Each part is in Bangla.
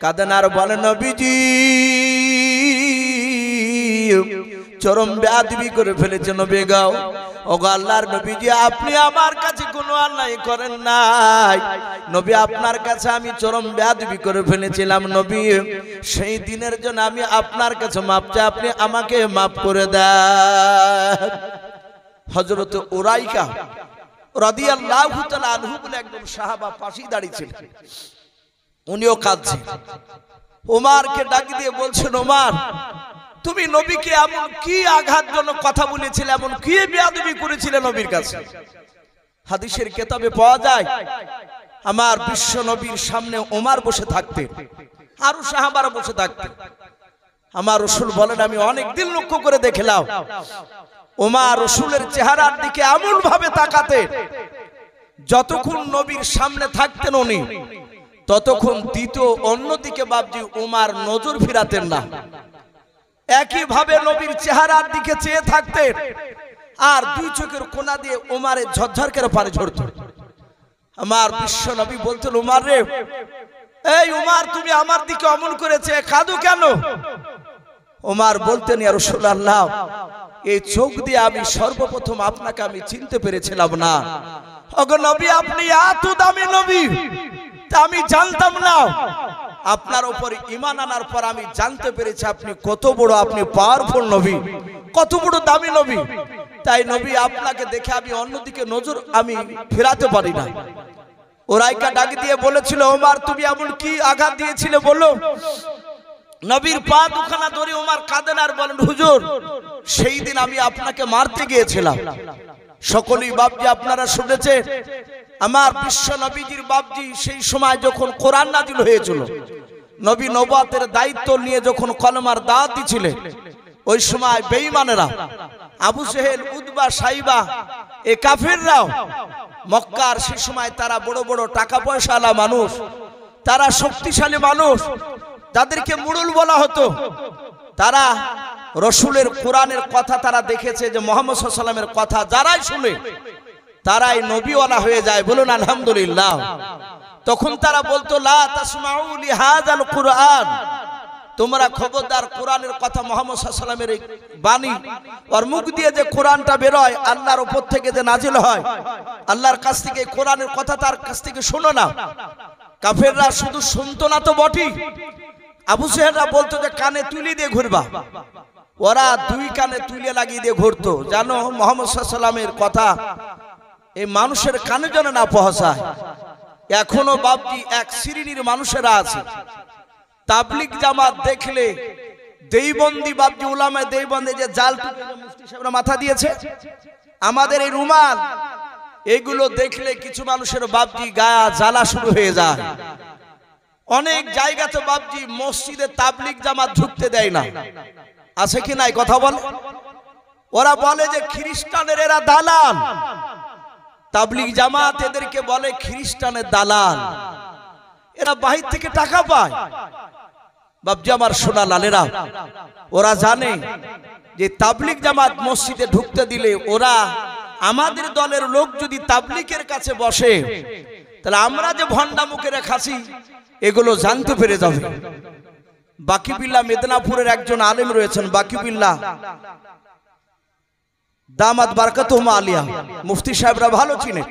কাঁদেন আর বলে নবীজি চরম বেয়াদবি করে ফেলেছে নবী গাও। ওগো আল্লাহর নবীজি আপনি আমার কাছে কোনো অন্যায় করেন নাই নবী, আপনার কাছে আমি চরম বেয়াদবি করে ফেলেছিলাম নবী, সেই দিনের জন্য আমি আপনার কাছে মাপ চাই, আপনি আমাকে মাফ করে দেন। হযরত উরাইকা রাদিয়াল্লাহু তাআলা আনহু বলে একজন সাহাবা পাশেই দাঁড়িয়েছিলেন, উনিও কাঁদছেন। ওমরকে ডাক দিয়ে বলছেন, ওমর তুমি নবীকে এমন কি আঘাতজনক কথা বলেছিলে, এমন কি বেয়াদবি করেছিলে নবীর কাছে? হাদিসের কিতাবে পাওয়া যায় আমার বিশ্ব নবীর সামনে ওমর বসে থাকতেন, আরো সাহাবারা বসে থাকতেন। আমার রাসূল বলেন আমি অনেক দিন লক্ষ্য করে দেখলাম ওমর রাসূলের চেহারার দিকে এমন ভাবে তাকাতেন যতক্ষণ নবীর সামনে থাকতেন উনি ততক্ষণ দ্বিতীয় অন্যদিকে বাবজি ওমর নজর ফিরাতেন না, একই ভাবে নবীর চেহারার দিকে চেয়ে থাকতেন আর দুই চোখের কোনা দিয়ে ওমরের ঝরঝর করে পানি ঝরত। আমার বিশ্ব নবী বলতেন ওমর রে, এই ওমর তুমি আমার দিকে অমন করেছে, কাঁদো কেন? ওমর বলতেন ইয়া রাসূলুল্লাহ এই চোখ দিয়ে আমি সর্বপ্রথম আপনাকে আমি চিনতে পেরেছিলাম না। ওগো নবী আপনি এত দামি নবী তা আমি জানতাম না, আপনার উপর ঈমান আনার পর আমি জানতে পেরেছি আপনি কত বড়, আপনি পাওয়ারফুল নবী, কত বড় দামি নবী। তাই নবী আপনাকে দেখে আমি অন্যদিকে নজর আমি ফেরাতে পারি না। উরাইকা ডাক দিয়ে বলেছিল ওমর তুমি এমন কি আঘাত দিয়েছিলে বলো? নবীর পা দুখানা ধরে ওমর কাঁদেন আর বলেন হুজুর সেই দিন আমি আপনাকে মারতে গিয়েছিলাম। সকলেই বাপজি আপনারা শুনেছেন আমার বিশ্ব নবীজির বাপজি সেই সময় যখন কোরআন নাজিল হয়েছিল, নবী নবুয়তের দায়িত্ব নিয়ে যখন কলমার দাওয়াত দিছিলেন, ওই সময় বেঈমানেরা আবু জেহেল উতবা সাইবা এ কাফিররাও মক্কার সেই সময় তারা বড় বড় টাকা পয়সাওয়ালা মানুষ, তারা শক্তিশালী মানুষ, যাদেরকে মুরুল বলা হতো, তারা রাসূলের কোরআনের কথা তারা দেখেছে যে মুহাম্মদ সাল্লাল্লাহু আলাইহি ওয়াসাল্লামের কথা যারাই শুনে তারাই নবীওয়ালা হয়ে যায়, বলুন আলহামদুলিল্লাহ। তখন তারা বলতো লা তাসমাউ লিহাযাল কুরআন, তোমরা খবরদার কোরআনের কথা মুহাম্মদ সাল্লাল্লাহু আলাইহি ওয়াসাল্লামের বাণী আর মুখ দিয়ে যে কোরআনটা বের হয় আল্লাহর উপর থেকে যে নাজিল হয় আল্লাহর কাছ থেকে কোরআনের কথা তার কাছ থেকে শোনো না। কাফেররা শুধু শুনতো না তো বটেই, আবু জেহেলরা বলতো যে কানে তুলি দিয়ে ঘুরবা, ওরা দুই কানে তুলে লাগিয়ে দিয়ে ঘুরতো, জানো মুহাম্মদ সাল্লাল্লাহু আলাইহি ওয়াসাল্লামের কথা এই মানুষের কানে যেন না পৌঁছায়। এখনো বাপজি এক শ্রেণীর মানুষেরা আছে তাবলিগ জামাত দেখলে দেইবন্দি বাপজি উলামায়ে দেইবন্দি যে জাল টুপি মুফতি সাহেবরা মাথা দিয়েছে, আমাদের এই রুমাল, এগুলো দেখলে কিছু মানুষের বাপজি গায়ে জ্বালা শুরু হয়ে যায়। অনেক জায়গাতে বাপজি মসজিদে তাবলিগ জামাত ঢুকতে দেয় না, আছে কি নাই কথা বল? ওরা বলে যে খ্রিস্টানের এরা দালাল, তাবলিগ জামাত এদেরকে বলে খ্রিস্টানের দালাল, এরা বাহির থেকে টাকা পায়। বাপজি আমার সোনা লালেরা, ওরা জানে যে তাবলিগ জামাত মসজিদে ঢুকতে দিলে ওরা আমাদের দলের লোক যদি তাবলিগের কাছে বসে তাহলে আমরা যে ভণ্ডা মুখে খাসি এগুলো জানতে পেরে যাবে। বাকিবিল্লাহ মেদিনীপুরের একজন আলেম রয়েছেন, বাকিবিল্লাহ দামাত বারাকাতুহুম আলিয়া, মুফতি সাহেবরা ভালো চিনেন,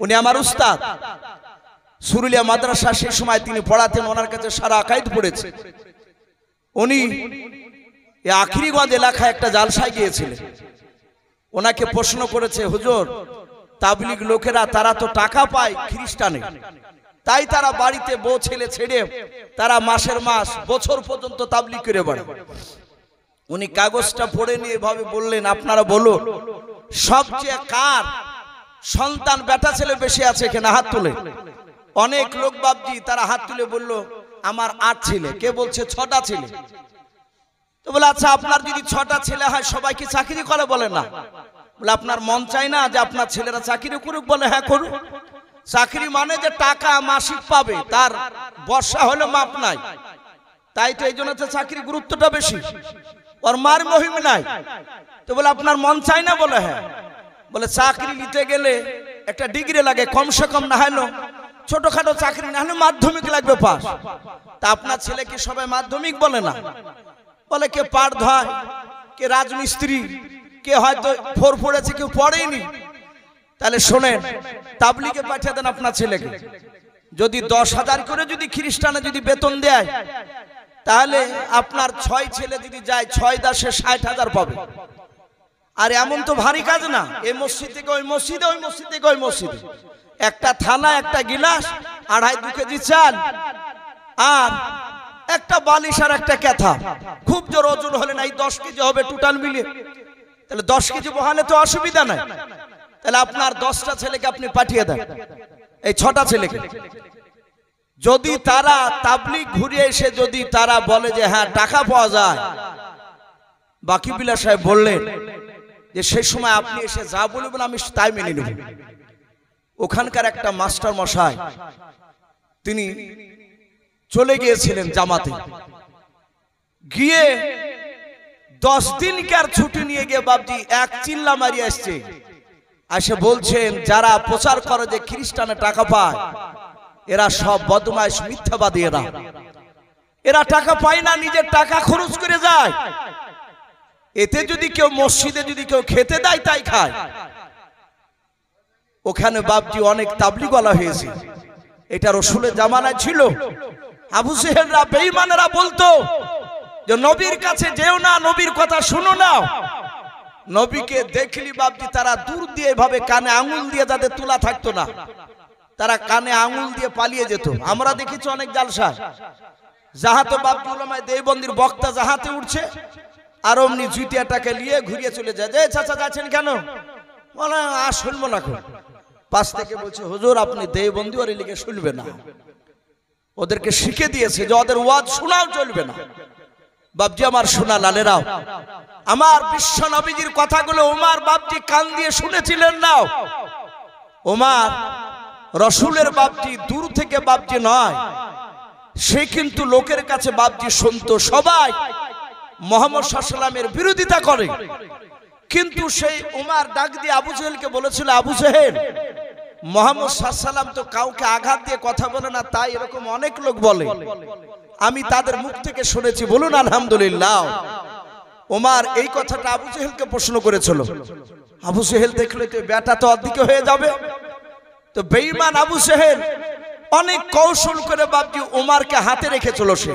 উনি আমার উস্তাদ। সুরুলিয়া মাদ্রাসা সেই সময় তিনি পড়াতেন, ওনার কাছে সারা আকাইদ পড়েছে। উনি এই আখিরিগঞ্জ এলাকায় একটা জালসায় গিয়েছিলেন, ওনাকে প্রশ্ন করেছে হুজুর তাবলিগ লোকেরা তারা তো টাকা পায় খ্রিস্টানে, তাই তারা বাড়িতে বউ ছেলে ছেড়ে তারা মাসের মাস বছর পর্যন্ত তাবলিগ করে বেড়ায়। উনি কাগজটা পড়ে নিয়ে এভাবে বললেন আপনারা বলুন সবচেয়ে কার সন্তান বেটা ছেলে বেশি আছে এখানে হাত তুলে? অনেক লোক বাপজি তারা হাত তুলে বলল আমার 8 ছেলে, কে বলছে 6টা ছেলে। তো বলে আচ্ছা আপনার যদি 6টা ছেলে হয় সবাই কি চাকরি করে? বলে না। বলে আপনার মন চাই না যে আপনার ছেলেরা চাকরি করুক? বলে হ্যাঁ করুক। চাকরি মানে যে টাকা মাসিক পাবে, তার বর্ষা হলে মাপ নাই, তাই তো এই জন্য চাকরি গুরুত্বটা বেশি, ওর মার মহিম নাই। তো বলে আপনার মন চাই না? বলে হ্যাঁ। বলে চাকরি নিতে গেলে একটা ডিগ্রি লাগে, কমসে কম না হলো ছোটখাটো চাকরি না হলে মাধ্যমিক লাগবে পাস। তা আপনার ছেলে কি সবাই মাধ্যমিক বলে না? বলে কে পাট ধয়, কে রাজমিস্ত্রি, কে হয়তো 4 পড়েছে, কেউ পড়েনি। তাহলে শোনেন, তাবলিগে পাঠিয়ে দেন আপনার ছেলেকে। যদি 10,000 করে যদি খ্রিস্টানে যদি বেতন দেয়, তাহলে আপনার 6 ছেলে যদি যায় 6 10 60,000 পাবে। আর এমন তো ভারী কাজ না, এই মসজিদ থেকে ওই মসজিদে, ওই মসজিদ থেকে ওই মসজিদে, একটা থালা, একটা গিলাস, 2.5 কেজি চাল, আর একটা বালিশ আর একটা ক্যাথা। খুব জোর ওজন হলে না 10 কেজি হবে টোটাল মিলিয়ে। তাহলে 10 কেজি বহালে তো অসুবিধা নাই। তাহলে আপনার 10টা ছেলেকে আপনি পাঠিয়ে দেন, এই 6টা ছেলেকে। যদি তারা তাবলিগ ঘুরিয়ে এসে যদি তারা বলে যে হ্যাঁ টাকা পাওয়া যায়, বাকিবিল্লাহ সাহেব বললেন যে সেই সময় আপনি এসে যা বলবেন আমি তাই মেনে নেব। ওখানকার একটা মাস্টার মশাই তিনি চলে গিয়েছিলেন জামাতে, গিয়ে 10 দিনকার ছুটি নিয়ে গিয়ে বাবজি এক চিল্লা মারিয়ে আসছে। এসে বলছেন যারা প্রচার করে যে খ্রিস্টানে টাকা পায়, এরা সব বদমাইশ মিথ্যাবাদী। এরা টাকা পায় না, নিজের টাকা খরচ করে যায়। এতে যদি কেউ মসজিদে যদি কেউ খেতে দেয় তাই খায়। ওখানে বাবজি অনেক তাবলিগওয়ালা হয়েছে, এটা রাসূলের জামানায় ছিল। আবু জেহেলরা বেঈমানেরা বলতো যে নবীর কাছে যেও না, নবীর কথা শুনো না। নবীকে দেখলি বাবজি তারা দূর দিয়ে এভাবে কানে আঙুল দিয়ে তাদের তোলা থাকতো না, তারা কানে আঙুল দিয়ে পালিয়ে যেত। আমরা দেখেছি অনেক জালসায় যাহাতে বাবজি উলামায়ে দেওবন্দির বক্তা যাহাতে উঠছে আর অমনি জুতিয়াটাকে নিয়ে ঘুরিয়ে চলে যায়। যে চাচা যাচ্ছেন কেন? বলে আর শুনবো না। পাশ থেকে বলছে হুজুর আপনি দেওবন্দি ওর লিগে শুনবে না। ওদেরকে শিখে দিয়েছে যে ওদের ওয়াজ শোনাও চলবে না। বাবজি আমার শোনা লালেরাও, আমার বিশ্ব নবীজির কথাগুলো ওমর বাবজি কান দিয়ে শুনেছিলেন না। ওমর রাসূলের বাবজি দূর থেকে বাবজি নয়, সে কিন্তু লোকের কাছে বাবজি শুনতো। সবাই মুহাম্মদ সাল্লাল্লাহু আলাইহি ওয়াসাল্লামের বিরোধিতা করে, কিন্তু সেই ওমর ডাক দিয়ে আবু জেহেলকে বলেছিল, আবু জেহেল মুহাম্মদ সাল্লাল্লাহু আলাইহি ওয়াসাল্লাম তো কাউকে আঘাত দিয়ে কথা বলে না, তাই এরকম অনেক লোক বলে, আমি তাদের মুখ থেকে শুনেছি, বলুন আলহামদুলিল্লাহ। ওমর এই কথাটা আবু জেহেলকে প্রশ্ন করেছিল। আবু জেহেল দেখলে তো বেটা তো অর্ধেক হয়ে যাবে। তো বেঈমান আবু জেহেল অনেক কৌশল করে বাবজি ওমরকে হাতে রেখেছিল। সে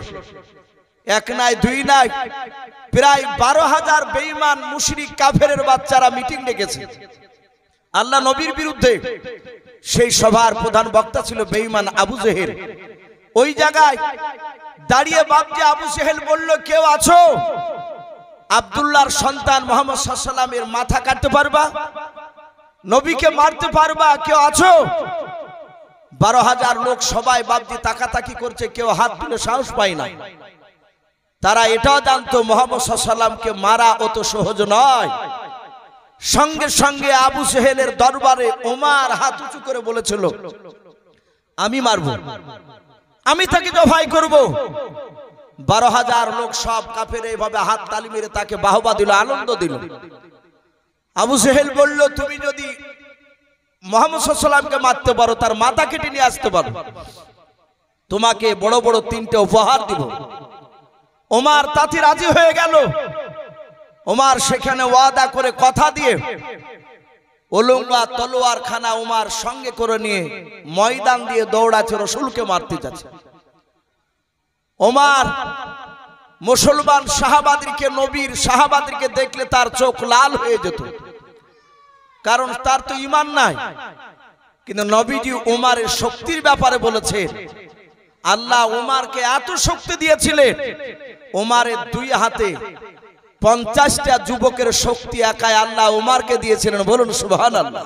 এক নাই দুই নাই, প্রায় 12,000 বেঈমান মুশরিক কাফেরের বাচ্চারা মিটিং ডেকেছে আল্লাহ নবীর বিরুদ্ধে। সেই সভার প্রধান বক্তা ছিল বেঈমান আবু জেহেল। ওই জায়গায় দাঁড়িয়ে বাবজি আবু জেহেল বলল, কেউ আছো আব্দুল্লাহর সন্তান মুহাম্মদ সাল্লাল্লাহু আলাইহি ওয়াসাল্লামের মাথা কাটতে পারবা, নবীকে মারতে পারবা? কেউ আছো? 12,000 লোক সবাই বাবজি তাকাতাকি করছে, কেউ হাত তুলে সাহস পায় না। তারা এটাও জানতো মুহাম্মদ সাল্লাল্লাহু আলাইহি ওয়াসাল্লামকে মারা অত সহজ নয়। সঙ্গে সঙ্গে আবু জেহেলের দরবারে ওমর হাত উঁচু করে বলেছিল, আমি মারবো, আমি তাকে জবাই করব। 12,000 লোক সব কাফের এইভাবে হাত তালি মেরে তাকে বাহবা দিল, আনন্দ দিল। আবু জেহেল বলল, তুমি যদি মুহাম্মদ সাল্লাল্লাহু আলাইহি ওয়াসাল্লামকে মারতে পারো, তার মাথা কেটে নিয়ে আসতে পারো, তোমাকে বড় বড় 3টে উপহার দিব। ওমর তাতে রাজি হয়ে গেল। ওমর সেখানে ওয়াদা করে কথা দিয়ে ওলঙ্গা তলোয়ার খানা ওমর সঙ্গে করে নিয়ে ময়দান দিয়ে দৌড়াচ্ছে, রাসূলকে মারতে যাচ্ছে। ওমর মুসলমান সাহাবাদেরকে, নবীর সাহাবাদেরকে দেখলে তার চোখ লাল হয়ে যেত, কারণ তার তো ঈমান নাই। কিন্তু নবীজি ওমরের শক্তির ব্যাপারে বলেছেন, আল্লাহ ওমরকে এত শক্তি দিয়েছিলেন, ওমরের 2 হাতে 50টা যুবকের শক্তি একাই আল্লাহ ওমরকে দিয়েছিলেন, বলুন সুবহানাল্লাহ।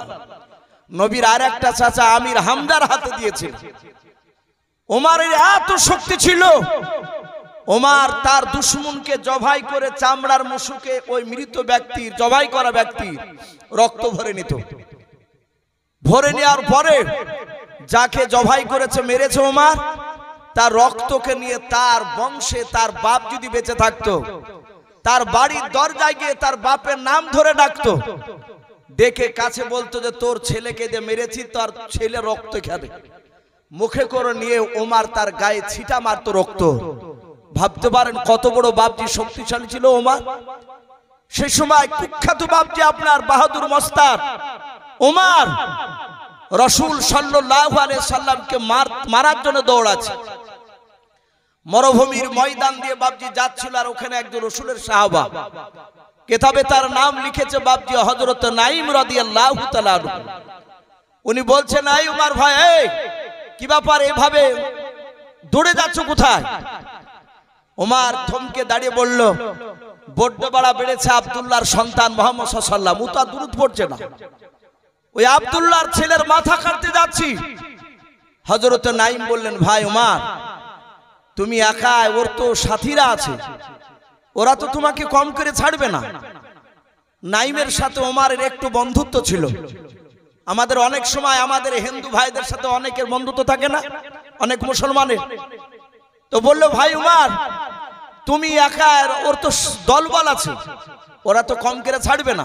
নবীর আরেকটা চাচা আমির হামজার হাতে দিয়েছিলেন। ওমরের এত শক্তি ছিল, ওমর তার দুশমনকে জবাই করে চামড়ার মুশুকে ওই মৃত ব্যক্তির, জবাই করা ব্যক্তির রক্ত ভরে নিত। ভরে নেওয়ার পরে যাকে জবাই করেছে, মেরেছে ওমর, তার রক্তকে নিয়ে তার বংশে তার বাপ যদি বেঁচে থাকতো, তার বাড়ির দরজায় গিয়ে তার বাপের নাম ধরে ডাকতো, ডেকে কাছে বলতো যে তোর ছেলেকে যে মেরেছি, তার ছেলে রক্ত খাবে। মুখে করে নিয়ে ওমর তার গায়ে ছিটা মারত রক্ত। ভাবতে পারেন কত বড় বাপজি শক্তিশালী ছিল ওমর। সেই সময় কুখ্যাত বাপজি আপনার বাহাদুর মস্তান ওমর রাসূল সাল্লাল্লাহু আলাইহি সাল্লামকে মারার জন্য দৌড়াচ্ছে। মরুভূমির ময়দান দিয়ে বাপজি যাচ্ছিল, আর ওখানে একজন রাসূলের সাহাবা, কিতাবে তার নাম লিখেছে বাপজি হযরত নাঈম রাদিয়াল্লাহু তাআলা। উনি বলছেন, এই উমর ভাই, এই কি ব্যাপার, এভাবে দৌড়ে যাচ্ছ কোথায়? ওমর থমকে দাঁড়িয়ে বলল, বড্ড বাড়া বেড়েছে আব্দুল্লাহর সন্তান মুহাম্মদ সাল্লাল্লাহু আলাইহি ওয়াসাল্লাম, ও তো দুরূদ পড়ছে না, ওই আব্দুল্লাহর ছেলের মাথা কাটতে যাচ্ছি। হযরত নাঈম বললেন, ভাই ওমর, তুমি একা, ওর তো সাথীরা আছে, ওরা তো তোমাকে কম করে ছাড়বে না। নাঈমের সাথে ওমরের একটু বন্ধুত্ব ছিল। আমাদের অনেক সময় আমাদের হিন্দু ভাইদের সাথে অনেকের বন্ধুত্ব থাকে না, অনেক মুসলমানের। তো বললো, ভাই ওমর, তুমি একা, ওর তো দলবল আছে, ওরা তো কম করে ছাড়বে না।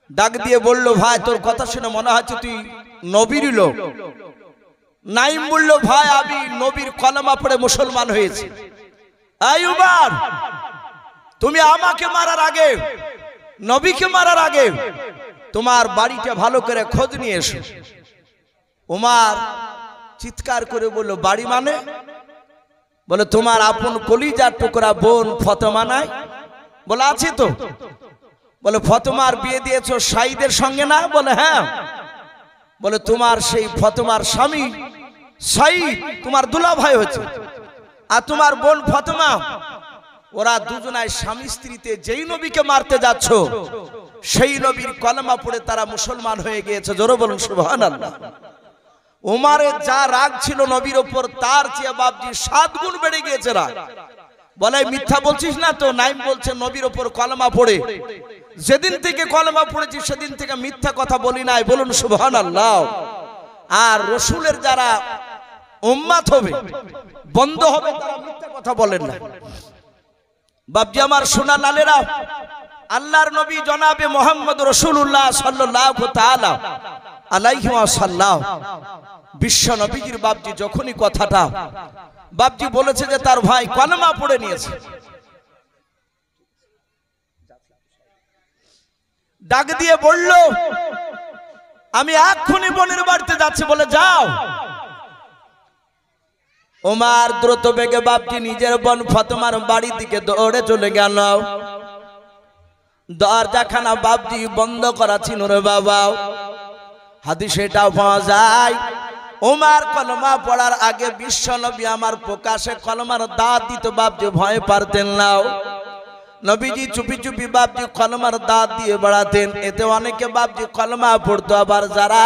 ডাক দিয়ে বলল, ভাই তোর কথা শুনে মনে হচ্ছে তুই নবীর লোক। নাঈম বলল, ভাই আমি নবীর কলেমা পড়ে মুসলমান হয়েছি। এই ওমর, তুমি আমাকে মারার আগে, নবীকে মারার আগে তোমার বাড়িটা ভালো করে খোঁজ নিয়ে এসো। ওমর চিৎকার করে বলল, বাড়ি মানে? বলে, তোমার আপন কলিজার টুকরা বোন ফাতেমা নাই? বলে, আছে তো। বলে, ফাতেমার বিয়ে দিয়েছো সাঈদের সঙ্গে না? বলে, হ্যাঁ। বলে, তোমার সেই ফাতেমার স্বামী সাঈদ তোমার দুলা ভাই হচ্ছে, আর তোমার বোন ফাতেমা, ওরা দুজনাই স্বামী স্ত্রীতে যেই নবীকে মারতে যাচ্ছ সেই নবীর কলেমা পড়ে তারা মুসলমান হয়ে গিয়েছে। জোরে বলুন সুবহানাল্লাহ। ওমরের যা রাগ ছিল নবীর উপর, তার চেয়ে বাপজি 7 গুণ বেড়ে গিয়েছে রাগ। বলে, মিথ্যা বলছিস না তো? নাঈম বলছে, নবীর উপর কলেমা পড়ে যেদিন থেকে কলেমা পড়েছি সেদিন থেকে মিথ্যা কথা বলি নাই। বলুন সুবহানাল্লাহ। আর রাসূলের যারা উম্মত হবে, বন্ধ হবে, তারা মিথ্যা কথা বলেন না। বাপজি আমার সোনা লালেরা, আল্লাহর নবী জনাবে মুহাম্মদ রাসূলুল্লাহ সাল্লাল্লাহু তাআলা আলাইহি ওয়াসাল্লাম বিশ্ব নবীজির বাপজি যখনই কথাটা বাপজি বলেছে যে তার ভাই কলেমা পড়ে নিয়েছে, ডাক দিয়ে বলল, আমি এক্ষুনি বোনের বাড়িতে যাচ্ছি। বলে, যাও। ওমর দ্রুত বেগে বাপজি নিজের বোন ফাতেমার বাড়ির দিকে দৌড়ে চলে গেল। দরজাখানা বাপজি বন্ধ করা ছিল রে বাবা। হাদিসে এটা পাওয়া যায়, ওমর কলেমা পড়ার আগে বিশ্ব নবী আমার প্রকাশে কলেমার দাওয়াত দিতে বাপজি ভয় পারতেন না। নবীজি চুপি চুপি বাপজি কলেমার দাওয়াত দিয়ে বেড়াতেন। এতে অনেকে বাপজি কলেমা পড়তো, আবার যারা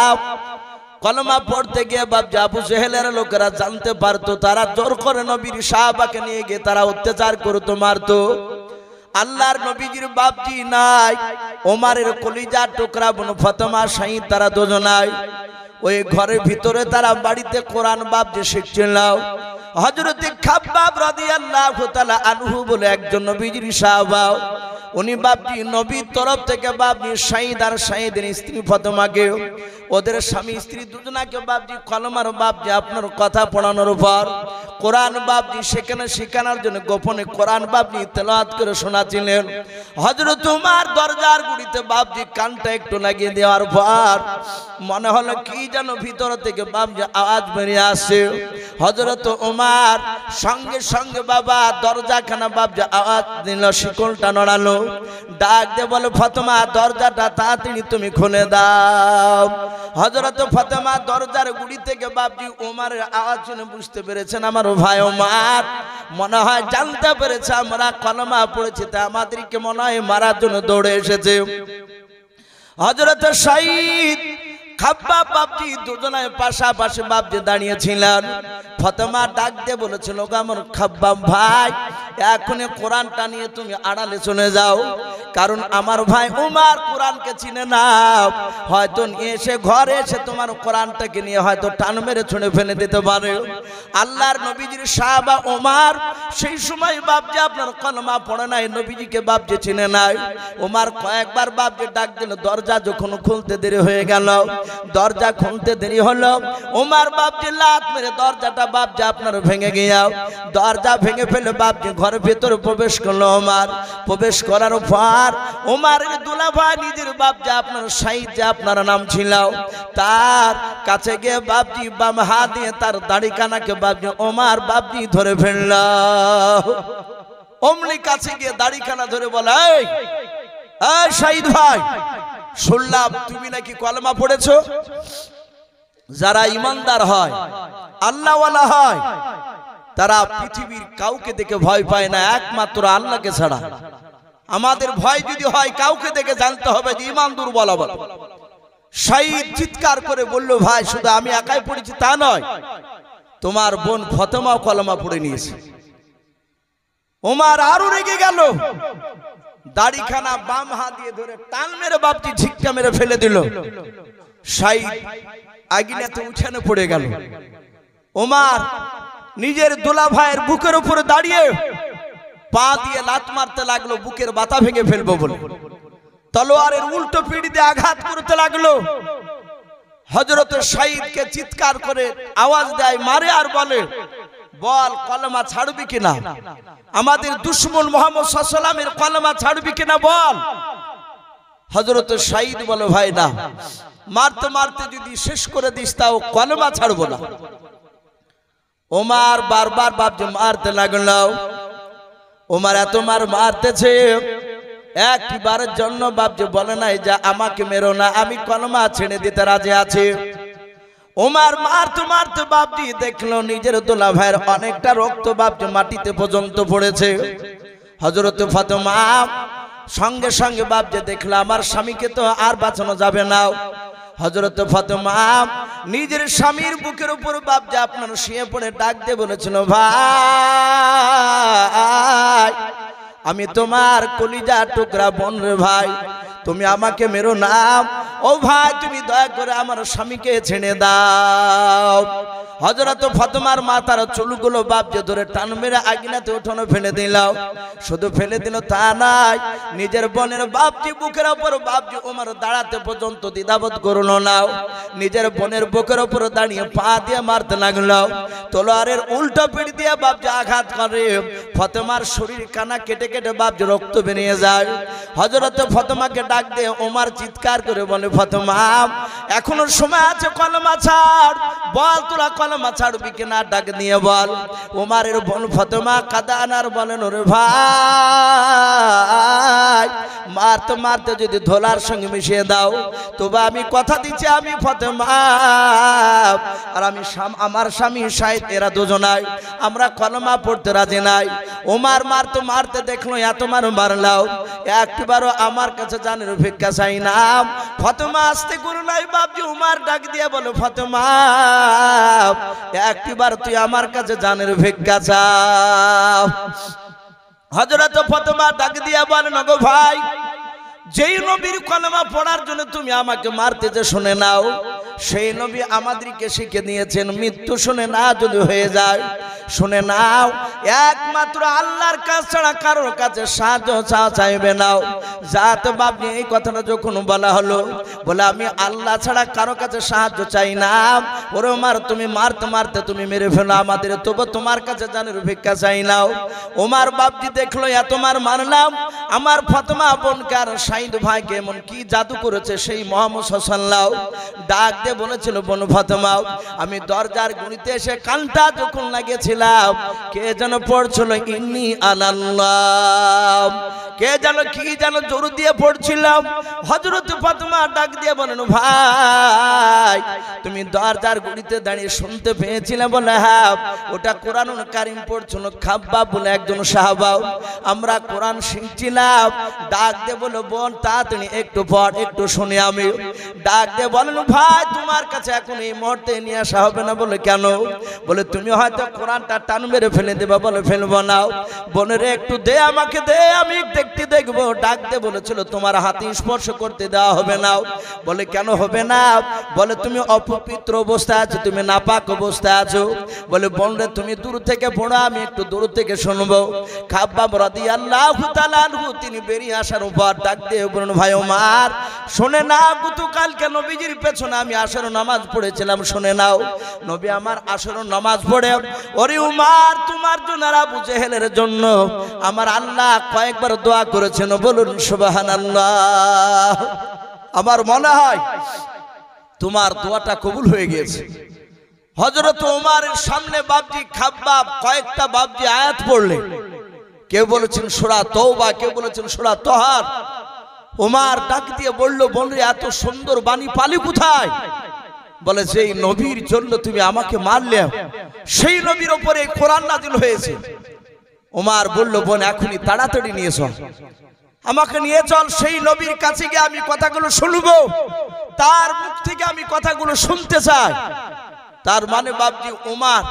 কলেমা পড়তে গিয়ে বাপজি আবু জেহেলের লোকেরা জানতে পারতো, তারা জোর করে নবীর সাহাবাকে নিয়ে গিয়ে তারা অত্যাচার করতো, মারতো। আল্লাহর নবীজির বাপজি নাই, ওমরের কলিজার টুকরা বোন ফাতেমা সাঈদ, তারা দুজনাই ওই ঘরের ভিতরে তারা বাড়িতে কোরআন বাপজি শিখছিল। হযরত খাব্বাব রাদিয়াল্লাহু তাআলা আনহু বলে একজন নবীজির সাহাবা, উনি বাপজি নবীর তরফ থেকে বাপজি সাঈদ আর সাঈদের স্ত্রী ফাতেমাকে, ওদের স্বামী স্ত্রী দুজনাকে বাপজি কলেমার বাপজি আপনার কথা পড়ানোর পর কোরআন বাপজি সেখানে শেখানোর জন্য গোপনে কোরআন বাপজি তেলাওয়াত করে শোনাচ্ছিলেন। হযরত ওমর দরজার গুড়িতে বাপজি কানটা একটু লাগিয়ে দেওয়ার পর মনে হলো কি যেন ভিতর থেকে বাপজি আওয়াজ বেরিয়ে আসে। হযরত ওমর সঙ্গে সঙ্গে বাবা দরজাখানা বাপজি আওয়াজ দিল, শিকলটা নড়ালো, ডাক দিয়ে বলে, ফাতেমা দরজাটা তাড়াতাড়ি তুমি খুলে দাও। হযরত ফাতেমা দরজার গুড়ি থেকে বাপজি ওমরের আওয়াজ শুনে বুঝতে পেরেছেন আমার ভাই ওমর মনে হয় জানতে পেরেছে আমরা কলেমা পড়েছি, তা আমাদেরকে মনে হয় মারার জন্য দৌড়ে এসেছে। হযরত সাঈদ খাব্বাব বাপজি দুজনের পাশাপাশি বাপজি দাঁড়িয়েছিলেন। ফাতেমা ডাক দিয়ে বলেছিল, আমার খাব্বাব ভাই, এখনই কোরআনটা নিয়ে তুমি আড়ালে চলে যাও, কারণ আমার ভাই উমার কোরআনকে চিনে না। হয়তো এসে ঘরে এসে তোমার কোরআনটাকে নিয়ে হয়তো টান মেরে ছুঁড়ে ফেলে দিতে পারে। আল্লাহর নবীজির সাহাবা ওমর সেই সময় বাপজি আপনার কলমা পড়ে নাই, নবীজিকে বাপজি চিনে নাই। ওমর কয়েকবার বাপজি ডাক দিল, দরজা যখন খুলতে দেরি হয়ে গেল, দরজা খুলতে দেরি হলো, ওমর বাপজি লাত মেরে দরজাটা বাপজি আপনার ভেঙে গিয়াও, দরজা ভেঙে ফেলে বাপজি ঘরের ভেতরে প্রবেশ করলো। ওমর প্রবেশ করার পর ওমরের দুলাভাই নিজের বাপজি আপনার সাইদ যে আপনার নাম ছিল, তার কাছে গিয়ে বাপজি বাম হাত দিয়ে তার দাড়ি কানাকে বাপজি ওমর বাপজি ধরে ফেলল। অমনি কাছে গিয়ে দাড়ি কানা ধরে বলে, এই সাইদ ভাই, শুনলাম তুমি নাকি কলমা পড়েছো। যারা ইমানদার হয়, আল্লাহওয়ালা হয়, তারা পৃথিবীর কাউকে দেখে ভয় পায় না, একমাত্র আল্লাহকে ছাড়া। আমাদের ভয় যদি হয় কাউকে দেখে জানতে হবে যে ইমান দুর্বল হবে। সাইদ চিৎকার করে বলল, ভাই শুধু আমি একাই পড়েছি তা নয়, তোমার বোন ফাতেমাও কলমা পড়ে নিয়েছে। ওমর আরো রেগে গেল, দাড়িখানা বাম হাত দিয়ে ধরে টান মেরে বাপটি ঝিক্কা মেরে ফেলে দিল। সাইদ আগুনেতে উঠানে পড়ে গেল। ওমর নিজের দোলা ভাইয়ের বুকের উপরে দাঁড়িয়ে পা দিয়ে লাত মারতে লাগলো, বুকের বাতা ভেঙে ফেলবো বলে তলোয়ারের উল্টো পিঠ দিয়ে আঘাত করতে লাগলো। হযরত সাইদকে চিৎকার করে আওয়াজ দেয়, মারে আর বলে, বল কলমা ছাড়বি কিনা, আমাদের দুশমন মুহাম্মদ সাল্লাল্লাহু আলাইহি ওয়াসাল্লামের কলমা ছাড়বি কিনা বল। হযরত সাইদ বলে, ভাই না, মারতে মারতে যদি শেষ করে দিস তাও কলমা ছাড়বো না। ওমর বারবার বাপজি মারতে লাগলো। ওমর এত মারতেছে, একবারের জন্য বাপজি বলে নাই যে আমাকে মেরো না, আমি কলমা ছেড়ে দিতে রাজি আছি। ওমর মারতে মারতে বাপজি দেখলো নিজের দোলা ভাইয়ের অনেকটা রক্ত বাপজি মাটিতে পর্যন্ত পড়েছে। হযরত ফাতেমা সঙ্গে সঙ্গে বাপজি দেখলো আমার স্বামীকে তো আর বাঁচানো যাবে না। হযরত ফাতেমা নিজের স্বামীর বুকের উপর বাপজি আপনার শুয়ে পড়ে ডাক দিয়ে বলেছিল, ভাই আমি তোমার কলিজা টুকরা বোন রে ভাই, তুমি আমাকে মেরো না। ও ভাই তুমি দয়া করে আমার স্বামীকে ছেড়ে দাও। হযরত ফাতেমার মাথার চুলগুলো বাপজি ধরে টান মেরে আগুনেতে উঠানো ফেলে দিল। শুধু ফেলে দিল তা নাই, নিজের বোনের বাপজি বুকের উপর বাপজি ওমর দাঁড়াতে পর্যন্ত দ্বিধাবোধ করলো না। নিজের বোনের বুকের উপর দাঁড়িয়ে পা দিয়ে মারতে লাগলো। তলোয়ারের উল্টো পিঠ দিয়ে বাপজি আঘাত করে, ফাতেমার শরীর কানা কেটে কেটে বাপজি রক্ত বেরিয়ে যায়। হযরত ফাতেমাকে ডাক দিয়ে ওমর চিৎকার করে বলে, ফাতেমা এখনো সময় আছে, কলমা ছাড়, বল তোরা কলমা ছাড়বি কিনা, ডাক দিয়ে বল। ওমরের বোন ফাতেমা কাঁদা আনার বলেন, ওরে ভাই মারতে মারতে যদি ধোলার সঙ্গে মিশিয়ে দাও তবে আমি কথা দিচ্ছি আমি ফাতেমা আর আমি আমার স্বামী সাইদ এরা দুজনাই আমরা কলমা পড়তে রাজি নাই। ওমর মারতে মারতে দেখলো এত মারলাও, একবারও আমার কাছে জানের ভিক্ষা চাই না। ফাতেমা আসতে গুরু নাই বাপজি উমার ডাক দিয়ে বলো, ফাতেমা একবার তুই আমার কাছে জানের ভিক্ষা চাও। হযরত ফাতেমা ডাক দিয়া বলেন, ওগো ভাই, যেই নবীর কলমা পড়ার জন্য তুমি আমাকে মারতে যে শুনে নাও, সেই নবী আমাদেরকে শিখে দিয়েছেন মৃত্যু শুনে না যদি হয়ে যায়, শুনে নাও একমাত্র আল্লাহর কাছ ছাড়া কারোর কাছে সাহায্য চাইবে নাও। যাতে বাপজি এই কথাটা যখন বলা হলো, বলে আমি আল্লাহ ছাড়া কারো কাছে সাহায্য চাই না। ওরে ওমর তুমি মারতে মারতে তুমি মেরে ফেলো আমাদের, তবু তোমার কাছে জানের ভিক্ষা চাই নাও। ওমর বাপজি দেখলো এত মারলাম, আমার ফাতেমা বোনকে আর সাইদ ভাইকে এমন কি জাদু করেছে, সেই মুহাম্মদ সাল্লাল্লাহু ডাক দিয়ে বলেছিল, বোন ফাতেমা আমি দরজার গুঁড়িতে এসে কানটা যখন লাগিয়েছিলাম কে যেন পড়ছিল ইন্নী আনাল্লাহ, কে যেন কি যেন জোর দিয়ে পড়ছিলাম। হযরত ফাতেমা ডাক দিয়ে বলেন, ভাই তুমি দরজার গুড়িতে দাঁড়িয়ে শুনতে পেয়েছিলে? বলে হ্যাঁ, ওটা কোরআনুল কারীম পড়ছিল খাব্বাব বলে একজন সাহাবা। আমরা কোরআন শিখছিলাম। ডাক দিয়ে বলে, বোন তাড়াতাড়ি একটু পড়, একটু শুনি আমি। ডাক দিয়ে বলেন, ভাই তোমার কাছে এখন এই মুহূর্তে নিয়ে আসা হবে না। বলে কেন? বলে তুমি হয়তো কোরআনটা টান মেরে ফেলে দেবা। বলে ফেলবো না। বোনের একটু দে, আমাকে দে, আমি দেখতে দেখবো। ডাক দিয়ে বলেছিল, তোমার হাতে স্পর্শ করতে দেওয়া হবে না। বলে কেন হবে না? বলে তুমি অপবিত্র অবস্থায় আছো, তুমি নাপাক অবস্থায় আছো। বলে বোন রে তুমি দূর থেকে পড়ো, আমি একটু দূর থেকে শুনবো। খাব্বাব রাদিয়াল্লাহু তাআলা আনহু তিনি বেরিয়ে আসার উপর ডাক দিয়ে বলেন, ভাই ওমর শুনে না, গতকালকে নবীজির পেছনে আমি আসর নামাজ পড়েছিলাম, শুনে নাও। নবী আমার আসর নামাজ পড়ে, ওরে উমর তোমার জন্য আর আবু জেহেলের জন্য আমার আল্লাহ কয়েকবার দোয়া করেছেন। বলুন সুবহানাল্লাহ। আমার মনে হয় তোমার দোয়াটা কবুল হয়ে গিয়েছে। হযরত ওমরের সামনে বাপজি খাব্বাব কয়েকটা বাপজি আয়াত পড়লে, কেউ বলেছেন সূরা তওবা, কেউ বলেছেন সূরা তাহার। ওমর ডাক দিয়ে বলল, বোন রে এত সুন্দর বাণী পালি কোথায়? বলে যেই নবীর জন্য তুমি আমাকে মারলে, সেই নবীর উপরে কোরআন নাযিল হয়েছে। ওমর বলল, বোন এখনই তাড়াতাড়ি নিয়ে চল, আমাকে নিয়ে চল, সেই নবীর কাছে গিয়ে আমি কথাগুলো শুনবো, তার মুখ থেকে আমি কথাগুলো শুনতে চাই। তার মানে বাপজি ওমর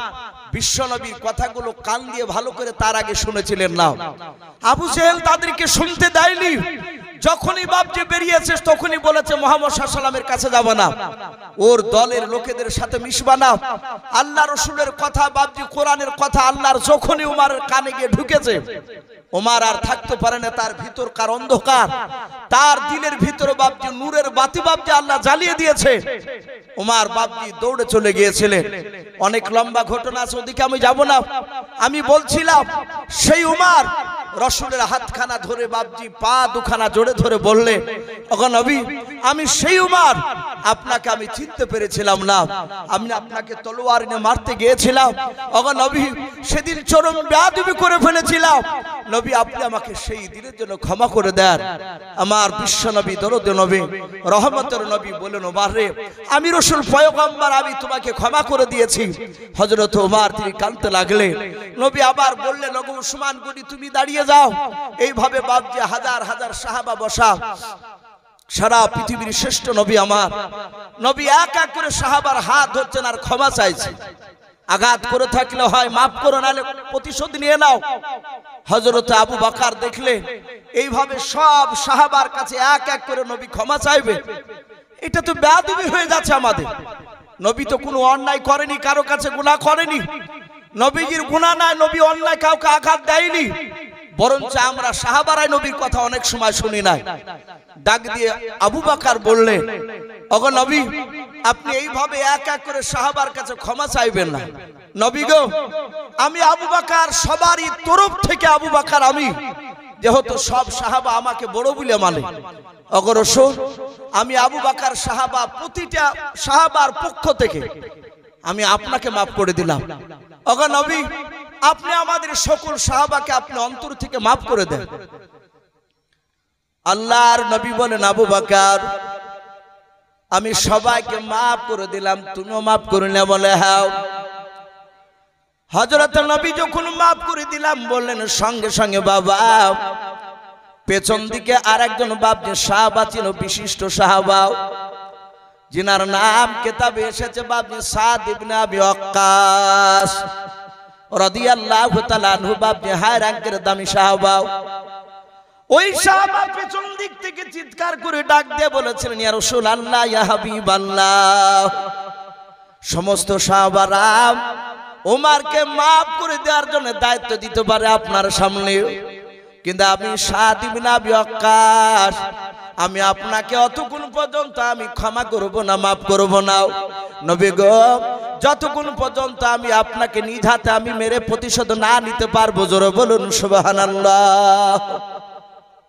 বিশ্ব নবীর কথাগুলো কান দিয়ে ভালো করে তার আগে শুনেছিলেন না। আবু জেহেল তাদেরকে শুনতে দেয়নি। যখনই বাপজি বেরিয়েছে তখনই বলেছে মুহাম্মদ সাল্লাল্লাহু আলাইহি ওয়াসাল্লামের কাছে যাব না, ওর দলের লোকেদের সাথে মিশবা না। আল্লাহ রাসূলের কথা বাপজি কোরআনের কথা আল্লাহর যখনই ওমরের কানে গিয়ে ঢুকেছে, ওমর আর থাকতে পারে না। তার ভিতরকার অন্ধকার, তার দিলের ভিতরে বাপজি নূরের বাতি বাপজি আল্লাহ জ্বালিয়ে দিয়েছে। ওমর বাপজি দৌড়ে চলে গিয়েছিলেন। অনেক লম্বা ঘটনা আছে, ওদিকে আমি যাব না। আমি বলছিলাম সেই ওমর রাসূলের হাতখানা ধরে বাপজি পা দুখানা জোড়ে ধরে বললেন, ওগো নবী আমি সেই ওমর, আপনাকে আমি চিনতে পেরেছিলাম না, আমি আপনাকে তলোয়ার নিয়ে মারতে গিয়েছিলাম। ওগো নবী সেদিন চরম বেয়াদবি করে ফেলেছিলাম, নবী আপনি আমাকে সেই দিনের জন্য ক্ষমা করে দেন। আমার বিশ্ব নবী দরুদ নবী রহমতের নবী বলেন, ওমর রে আমি রাসূল পয়গম্বর, আমি তোমাকে ক্ষমা করে দিয়েছি। হযরত ওমর তিনি কাঁদতে লাগলেন। নবী আবার বললেন, ওগো উসমান গনি তুমি দাঁড়িয়ে যাও। এইভাবে বাপজি হাজার হাজার সাহাবা বসা, সারা পৃথিবীর শ্রেষ্ঠ নবী আমার নবী এক এক করে সাহাবার হাত ধরছেন আর ক্ষমা চাইছে। আঘাত করে থাকলে হয় মাফ করো, নালে প্রতিশোধ নিয়ে নাও। হযরত আবু বকর দেখলেন এইভাবে সব সাহাবার কাছে এক এক করে নবী ক্ষমা চাইবে, এটা তো বেয়াদবি হয়ে যাচ্ছে আমাদের। নবী তো কোনো অন্যায় করেনি, কারো কাছে গুনাহ করেনি, নবীজির গুনাহ নাই, নবী অন্যায় কাউকে আঘাত দেয়নি। বরঞ্চ আমরা সাহাবারাই নবীর কথা অনেক সময় শুনি নাই। ডাক দিয়ে আবু বকর বললেন, ওগো নবী আপনি এইভাবে এক এক করে সাহাবার কাছে ক্ষমা চাইবেন না। নবী গো আমি আবু বকর, সবারই তরফ থেকে আবু বকর আমি, যেহেতু সব সাহাবা আমাকে বড় বলে মানে, ওগো রাসূল আমি আবু বকর সাহাবা, প্রতিটা সাহাবার পক্ষ থেকে আমি আপনাকে মাফ করে দিলাম। ওগো নবী আপনি আমাদের সকল সাহাবাকে আপনি অন্তর থেকে মাফ করে দেন। আল্লাহর নবী বলেন, আবু বকর আমি সবাইকে মাফ করে দিলাম, তুমিও মাফ করে নে। বলে হ্যাঁ। হযরত নবী যখন মাফ করে দিলাম বললেন, সঙ্গে সঙ্গে বাবা পেছন দিকে আরেকজন বাপজি সাহাবা ছিল, বিশিষ্ট সাহাবা, যিনার নাম কিতাবে এসেছে বাপজি সাদ ইবনে আবি ওয়াক্কাস রাদিয়াল্লাহু তাআলা আনহু, বাপজি হাই র‍্যাঙ্কের দামি সাহাবা। ওই সাহাবা পেছন দিক থেকে চিৎকার করে ডাক দিয়ে বলেছিলেন, ইয়া রাসূলুল্লাহ ইয়া হাবিবাল্লাহ, সমস্ত সাহাবারা ওমরকে মাফ করে দেওয়ার জন্য দায়িত্ব দিতে পারে আপনার সামনে, কিন্তু আমি সাদ ইবনে আবি ওয়াক্কাস আমি আপনাকে অতক্ষণ পর্যন্ত আমি ক্ষমা করব না, মাফ করব না। নবী গো যতক্ষণ পর্যন্ত আমি আপনাকে নিজ হাতে আমি মেরে প্রতিশোধ না নিতে পারবো, জোরে বলুন সুবহানাল্লাহ।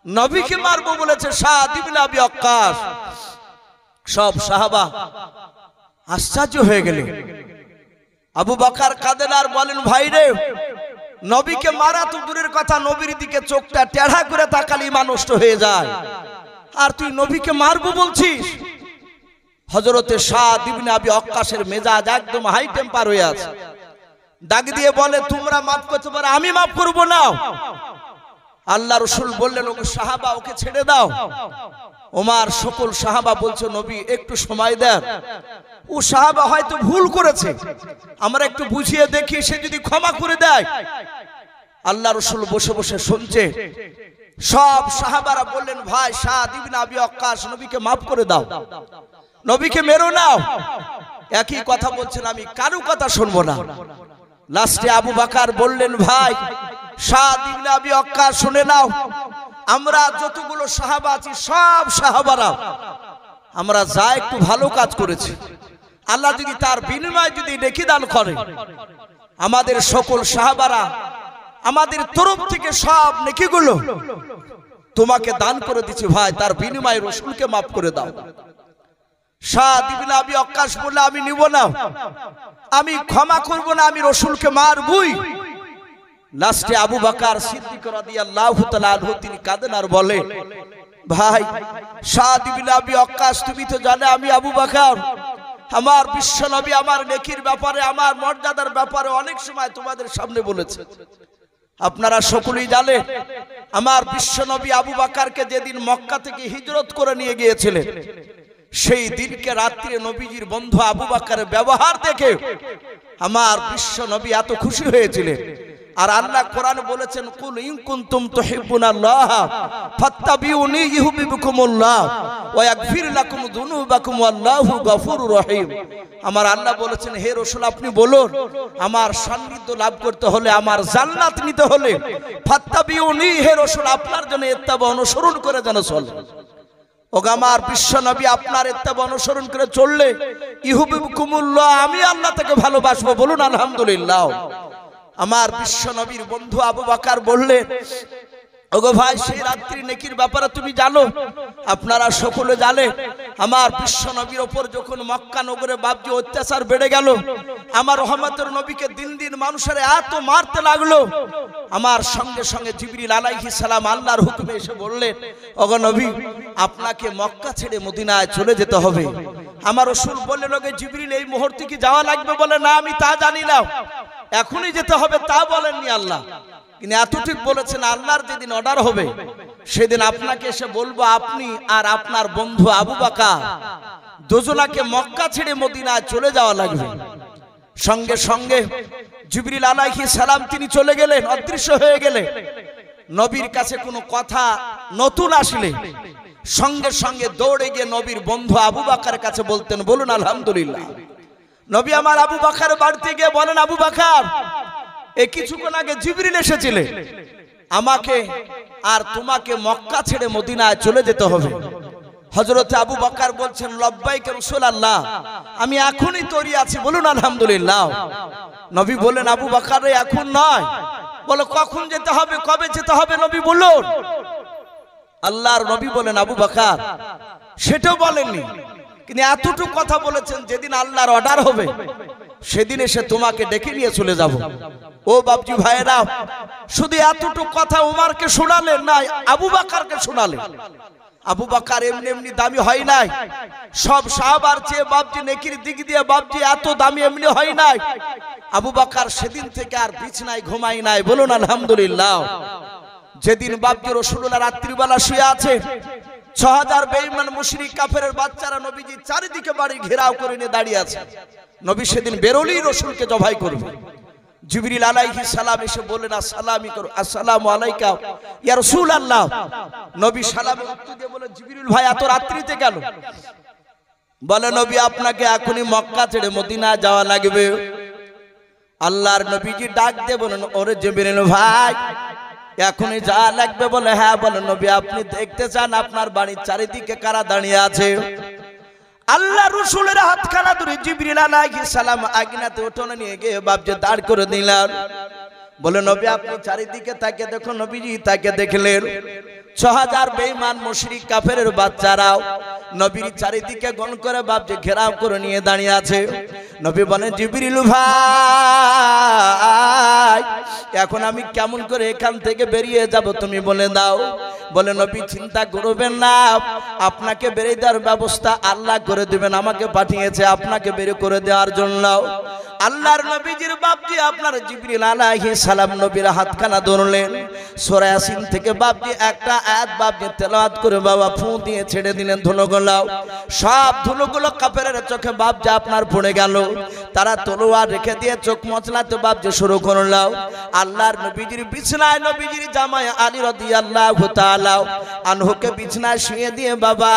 নবীকে মারবো বলেছে সাদ ইবনে আবি ওয়াক্কাস। সব সাহাবা আশ্চর্য হয়ে গেলেন। আবু বকর কাঁদেন আর বলেন, ভাই রে নবীকে মারা তো দূরের কথা, নবীর দিকে চোখটা টেढ़ा করে তাকালে ঈমান নষ্ট হয়ে যায়, আর তুই নবীকে মারবো বলছিস। হযরতে সাদ ইবনে আবি ওয়াক্কাসের মেজাজ একদম হাই টেম্পার হয়ে আছে। ডাক দিয়ে বলে, তোমরা মাফ করতে পারো, আমি মাফ করব না। আল্লাহ রাসূল বললেন, ওকে সাহাবা, ওকে ছেড়ে দাও। ওমর সকল সাহাবা বলছে, নবী একটু সময় দেন, ও সাহাবা হয়তো ভুল করেছে, আমরা একটু বুঝিয়ে দেখি, সে যদি ক্ষমা করে দেয়। আল্লাহ রাসূল বসে বসে শুনছে। সব সাহাবারা বললেন, ভাই সাদ ইবনে আবি ওয়াক্কাস, নবীকে মাফ করে দাও, নবীকে মেরো না। একই কথা বলছেন, আমি কারো কথা শুনবো না। লাস্টে আবু বকর বললেন, ভাই সাদ ইবনে আবি ওয়াক্কাস শুনে নাও, আমরা যতগুলো সাহাবা আছি সব সাহাবারা আমরা যা একটু ভালো কাজ করেছি, আল্লাহ যদি তার বিনিময়ে যদি নেকি দান করে, আমাদের সকল সাহাবারা আমাদের তরফ থেকে সব নেকিগুলো তোমাকে দান করে দিচ্ছি, ভাই তার বিনিময়ে রাসূলকে মাফ করে দাও। সাদ ইবনে আবি ওয়াক্কাস বলল, আমি নিব না, আমি ক্ষমা করব না, আমি রাসূলকে মারবই। লাস্টে আবু বকর সিদ্দিক রাদিয়াল্লাহু তাআলা আনহু তিনি কাঁদেন আর বলেন, ভাই সাদ ইবনে আবি ওয়াক্কাস, তুমি তো জানো আমি আবু বকর, আমার বিশ্ব নবী আমার নেকির ব্যাপারে, আমার মর্যাদার ব্যাপারে অনেক সময় তোমাদের সামনে বলেছে। আপনারা সকলেই জানেন, আমার বিশ্ব নবী আবু বকরকে যেদিন মক্কা থেকে হিজরত করে নিয়ে গিয়েছিলেন, সেই দিনকে রাত্রে নবীজির বন্ধু আবু বকরের ব্যবহার দেখে আমার বিশ্ব নবী এত খুশি হয়েছিলেন। আর আল্লাহ কোরআনে বলেছেন, কুল ইন কুনতুম তুহিব্বুনাল্লাহ ফাত্তাবিউনি ইউহিব্বুকুমুল্লাহ ওয়া ইয়াগফির লাকুম যুনুবাকুম ওয়াল্লাহু গফুরুর রহিম। আমার আল্লাহ বলেছেন, হে রাসূল আপনি বলুন, আমার সান্নিধ্য লাভ করতে হলে, আমার জান্নাত নিতে হলে, ফাত্তাবিউনি, হে রাসূল আপনার জন্য ইত্তেবা অনুসরণ করে যেন চলে। ওগো আমার বিশ্ব নবী আপনার ইত্তেবা অনুসরণ করে চললে ইউহিব্বুকুমুল্লাহ, আমি আল্লাহ তাকে ভালোবাসবো, বলুন আলহামদুলিল্লাহ। আমার বিশ্ব নবীর বন্ধু আবু বকর বললেন, ওগো ভাই সেই রাত্রি নেকির ব্যাপারে তুমি জানো, আপনারা সকলে জানেন, আমার বিশ্ব নবীর উপর যখন মক্কা নগরে বাপজি অত্যাচার বেড়ে গেল, আমার রহমতের নবীকে দিন দিন মানুষের এত মারতে লাগলো, আমার সঙ্গে সঙ্গে জিবরিল আলাইহিস সালাম আল্লাহর হুকুমে এসে বললেন, ওগো নবী আপনাকে মক্কা ছেড়ে মদিনায় চলে যেতে হবে। আমার রাসূল বললেন, ওগো জিবরিল এই মুহূর্তে কি যাওয়া লাগবে? বলে, না আমি তা জানি না, এখনই যেতে হবে তা বলেননি আল্লাহ, কিন্তু এতটুকু বলেছেন, আল্লাহর যেদিন অর্ডার হবে সেদিন আপনাকে এসে বলবো, আপনি আর আপনার বন্ধু আবু বকর দুজনাকে মক্কা ছেড়ে মদিনায় চলে যাওয়া লাগবে। সঙ্গে সঙ্গে জিবরিল আলাইহিস সালাম তিনি চলে গেলেন, অদৃশ্য হয়ে গেলেন। নবীর কাছে কোনো কথা নতুন আসলে সঙ্গে সঙ্গে দৌড়ে গিয়ে নবীর বন্ধু আবু বকরের কাছে বলতেন, বলুন আলহামদুলিল্লাহ। নবী আমার আবু বকর বাড়িতে গিয়ে বলেন, আবু বকর এই কিছুক্ষণ আগে জিবরিল এসেছিলেন, আমাকে আর তোমাকে মক্কা ছেড়ে মদিনায় চলে যেতে হবে। হযরত আবু বকর বলছেন, লব্বাইক রাসূলুল্লাহ, আমি এখনই তৈরি আছি, বলুন আলহামদুলিল্লাহ। নবী বলেন, আবু বকর এখন নয়, বলো কখন যেতে হবে, কবে যেতে হবে নবী বলুন। আল্লাহর নবী বলেন, আবু বকর সেটাও বলেননি, কিন্তু এতটুকু কথা বলেছেন, যেদিন আল্লাহর অর্ডার হবে সেদিন এসে তোমাকে ডেকে নিয়ে চলে যাব। ও বাপজি ভাইরা, শুধু এতটুকু কথা উমরকে শোনালেন না, আবু বকরকে শোনালেন। আবু বকর এমনি এমনি দামি হয় নাই, সব সাহাবার চেয়ে বাপজি নেকির দিক দিয়ে বাপজি এত দামি এমনি হয় নাই। আবু বকর সেদিন থেকে আর বিছানায় ঘুমায় নাই, বলুন আলহামদুলিল্লাহ। যেদিন বাপজি রাসূলুল্লাহ রাত্রিবেলা শুয়ে আছে, ৬০০০ বেঈমান মুশরিক কাফেরের বাচ্চারা নবীজি চারিদিকে বাড়ি ঘেরাও করে নিয়ে দাঁড়িয়ে আছে। নবী সেদিন বেরোলেই রাসূলকে জবাই করবে। জিবরিল আলাইহিস সালাম এসে বললেন, আসসালামু করো, আসসালামু আলাইকা ইয়া রাসূলুল্লাহ। নবী সালামের উত্তর দিয়ে বলেন, জিবরিল ভাই এত রাত্রিতে কেন? বলে, নবী আপনাকে এখনই মক্কা ছেড়ে মদিনা যাওয়া লাগবে। আল্লাহর নবীজি ডাক দিয়ে বলেন, ওরে জিবরিল ভাই এখনই যাওয়া লাগবে? বলে, হ্যাঁ। বলে, নবী আপনি দেখতে চান আপনার বাড়ির চারিদিকে কারা দাঁড়িয়ে আছে? আল্লাহ রাসূলের হাতখানা ধরে জিবরিল আলাইহিস সালাম আগিনাতে উঠোনে নিয়ে গিয়ে বাপজি দাঁড় করে দিলেন। বলে, নবী আপনি চারিদিকে তাকে দেখুন। নবীজি তাকে দেখলেন, ৬০০০ বেঈমান মুশরিক কাফেরের বাচ্চারাও নবীর চারিদিকে গণ করে বাপজি ঘেরাও করে নিয়ে দাঁড়িয়ে আছে। নবী বলেন জিবরিল ভাই এখন আমি কেমন করে এখান থেকে বেরিয়ে যাব তুমি বলে দাও। বলে নবী চিন্তা করবেন না, আপনাকে বেরিয়ে দেওয়ার ব্যবস্থা আল্লাহ করে দিবেন, আমাকে পাঠিয়েছে আপনাকে বের করে দেওয়ার জন্য। আল্লাহর নবীজির বাপজি আপনার জিবরিল আলাইহিস সালাম নবীর হাতখানা ধরলেন, সূরা ইয়াসিন থেকে বাপজি একটা আয়াত বাপজি তেলাওয়াত করে বাবা ফু দিয়ে ছেড়ে দিলেন ধুলোগুলো। সব ধুলোগুলো কাফেরের চোখে বাপজি আপনার পড়ে গেল। তারা তলোয়ার রেখে দিয়ে চোখ মচলাতে বাপজি শুরু করলো। আল্লাহর নবীজির বিছানায় নবীজির জামাই আলী রাদিয়াল্লাহু তাআলা আনহুকে বিছানায় শুয়ে দিয়ে বাবা